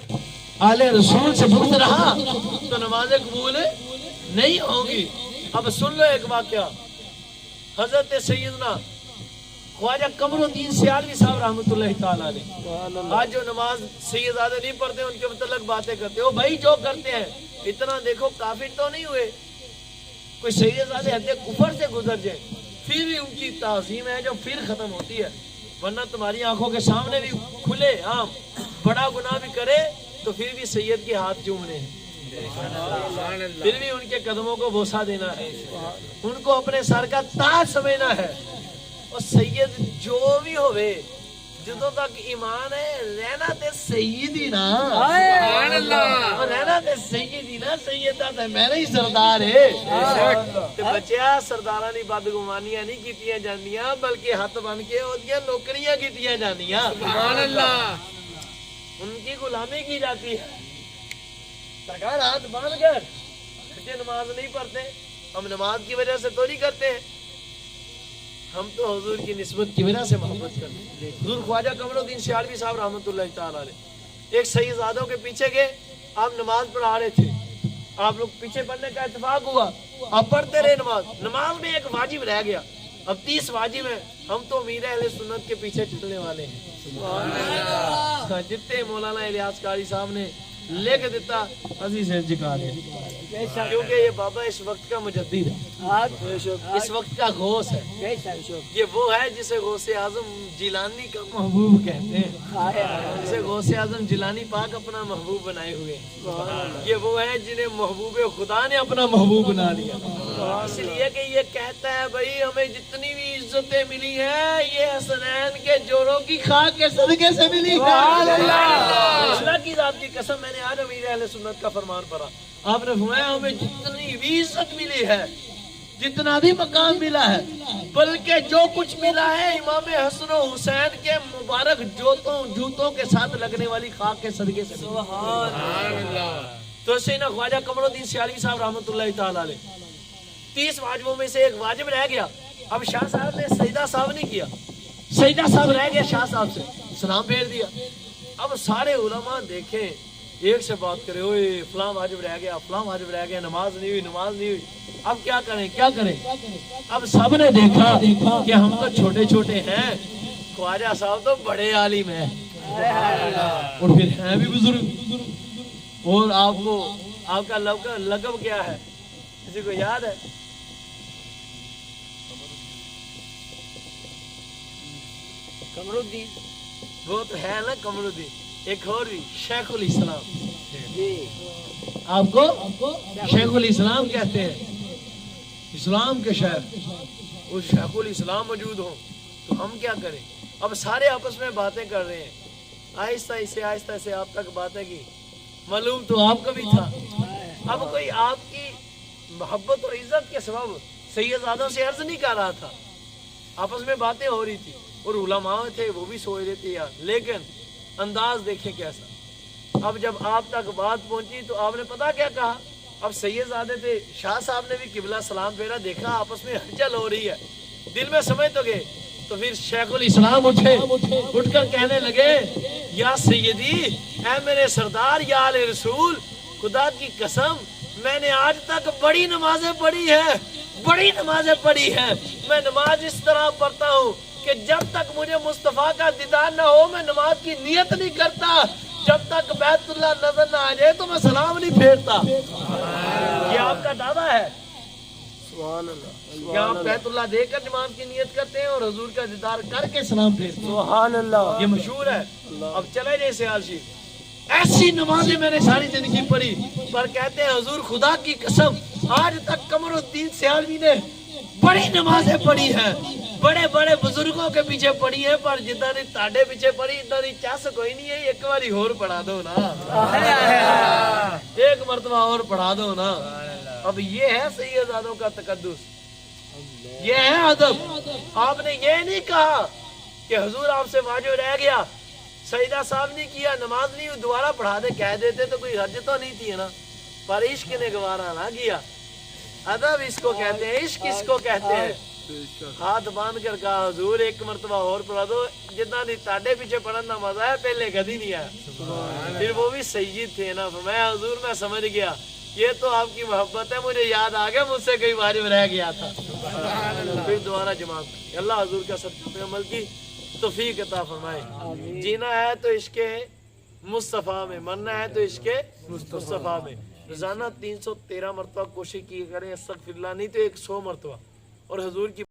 आले रसूल से बुक्स रहा तो नमाजें कबूल नहीं होंगी। अब सुन लो एक वाकया, हजरत सैयदना ख्वाजा कमरुद्दीन सियालवी साहब रहमतुल्लाह तआला अलैह, आज जो नमाज सैयदादे नहीं पढ़ते उनके मतलब बातें करते हो। भाई जो करते हैं इतना देखो काफिर तो नहीं हुए, कोई सैयदादे हद कुफर से गुजर जाए फिर भी उनकी ताज़ीम है जो फिर खत्म होती है। वरना तुम्हारी आंखों के सामने भी खुले आम बड़ा गुनाह भी करे तो फिर भी सैयद के हाथ चूमने हैं, फिर भी उनके कदमों को बोसा देना है, उनको अपने सर का ताज समझना है। और सैयद जो भी होवे ਜਦੋਂ तक ईमान है रहना ते सैयदी ना, रहना ते सैयदी ना, सैयदा ते मेरा ही सरदार है। ते बच्चिया सरदारां दी बदगुमानियां नहीं कीतियां जांदियां बल्कि हथ बन के ओदियां नौकरियां कीतियां जांदियां। सुभान अल्लाह, उनकी गुलामी की जाती है। सरकार हाथ बांध कर बच्चे नमाज नहीं पढ़ते, हम नमाज की वजह से तो नहीं करते हैं, हम तो हुजूर की निस्बत की वजह से मोहब्बत करते हैं। हुजूर ख्वाजा कमरुद्दीन सियालवी साहब रहमतुल्लाह तआला अलैह एक सैयदादों के पीछे गए, आप नमाज पढ़ा रहे थे, आप लोग पीछे पढ़ने का इत्तेफाक हुआ, आप पढ़ते रहे नमाज में एक वाजिब रह गया, अब 30 वाजिब है, हम तो अमीर अहले सुन्नत के पीछे चलने वाले हैं। जितने मौलाना इलियास कारी साहब ने लिख दिता अजी से झुका ले, क्योंकि ये बाबा इस वक्त का मुजद्दिद है, इस वक्त का गौस है। ये वो है जिसे गौसे आजम जिलानी का महबूब कहते हैं, जिसे गौसे आजम जिलानी पाक अपना महबूब बनाए हुए। ये वो है जिन्हें महबूब खुदा ने अपना महबूब बना लिया, इसलिए कि ये कहता है भाई हमें जितनी भी इज्जतें मिली हैं ये हसनैन के जोड़ों की खाक के सदके से मिली है। अल्लाह की जात की कसम, मैंने आज अमीर अहले सुन्नत का फरमान पढ़ा, आपने फरमाया हमें जितनी भी इज्जत मिली है, जितना भी मकाम मिला है, बल्कि जो कुछ मिला है इमाम हसन और हुसैन के मुबारक जूतों के साथ लगने वाली खाक के सदके से। सुभान अल्लाह। तो सैयदना ख्वाजा कमरुद्दीन सियालवी साहब रहमतुल्लाह तआला अलैह 30 वाजिबों में से एक वाजिब रह गया। अब शाह साहब ने सजदा साहब नहीं किया, सजदा साहब रह गया, शाह साहब से सलाम फेर दिया। अब सारे उलमा देखें एक से बात करे, ओए फलां वाजिब रह गया, फलां वाजिब रह गया, नमाज नहीं हुई, नमाज नहीं हुई, अब क्या करें क्या करें। अब सब ने देखा कि हम तो छोटे छोटे हैं, ख्वाजा साहब तो बड़े आलिम हैं और फिर हैं भी बुजुर्ग। और आपको आपका लक़ब क्या है, किसी को याद है? कमरुद्दीन, वो तो है ना कमरुद्दीन। एक और भी शेखुल इस्लाम, आपको शेखुल इस्लाम कहते हैं, इस्लाम के शेख। उस शेखुल इस्लाम मौजूद हो तो हम क्या करें। अब सारे आपस में बातें कर रहे हैं, आहिस्ता से आप तक बातें की, मालूम तो आपको भी था। अब कोई आपकी मोहब्बत और इज्जत के सबब सैयदादों से अर्ज नहीं कर रहा था, आपस में बातें हो रही थी और उलमा थे वो भी सोच रहे थे यार, लेकिन अंदाज देखें कैसा। अब जब आप तक बात पहुंची तो आपने पता क्या कहा। अब सैयदादे थे, शाह साहब ने भी किबला सलाम फेरा, देखा आपस में हलचल हो रही है, दिल में समझ तो गए। तो फिर शेखुल इस्लाम उठे, उठकर कहने लगे, या सैयदी, ऐ मेरे सरदार, या आले रसूल, खुदा की कसम मैंने आज तक बड़ी नमाजें पढ़ी है, बड़ी नमाजें पढ़ी है। मैं नमाज इस तरह पढ़ता हूँ कि जब तक मुझे मुस्तफा का दीदार ना हो मैं नमाज की नियत नहीं करता, जब तक बैतुल्लाह नजर ना आ जाए तो मैं सलाम नहीं फेरता। ये आपका दावा है। सुभान अल्लाह। क्या आप बैतुल्लाह देखकर नमाज की नियत करते हैं और हुजूर का दीदार करके सलाम फेरते हैं? सुभान अल्लाह, ये मशहूर है। अब चले जाए सियालशी, ऐसी नमाजें मैंने सारी जिंदगी पढ़ी, पर कहते हैं हुजूर खुदा की कसम आज तक कमरुद्दीन सियालवी ने बड़ी नमाजें पढ़ी है, बड़े बड़े बुजुर्गों के पीछे पढ़ी है, पर जितना ने ताड़े पीछे पढ़ी इतना नहीं चस कोई नहीं है। एक बारी और पढ़ा दो ना, एक मर्तबा और पढ़ा दो ना। अब ये है सैयदादों का तकद्दुस। یہ ہے ادب. آپ نے یہ نہیں کہا کہ حضور آپ سے واجب رہ گیا, سجدہ صاحب نہیں کیا, نماز نہیں ہوئی, دوبارہ پڑھا دے, کہہ دیتے تو کوئی حرج تو نہیں تھی نا, پر عشق نے گوارا نہ کیا. ادب اس کو کہتے ہیں, عشق اس کو کہتے ہیں. ہاتھ باندھ کر کہا حضور ایک مرتبہ اور پڑھا دو, جتنا نہیں تاڑے پیچھے پڑھنے کا مزہ ہے پہلے کبھی نہیں آیا. پھر وہ بھی سید تھے نا, فرمایا حضور میں سمجھ گیا یہ تو آپ کی محبت ہے, مجھے یاد آ گیا مجھ سے کئی واجب رہ گیا تھا. پھر دوبارہ جماعت. اللہ حضور کا سب پہ عمل کی توفیق عطا فرمائے. جینا ہے تو عشق مصطفیٰ میں, مرنا ہے تو عشق مصطفیٰ میں. روزانہ 313 مرتبہ کوشش کی کریں استغفر اللہ, نہیں تو 100 مرتبہ, اور حضور کی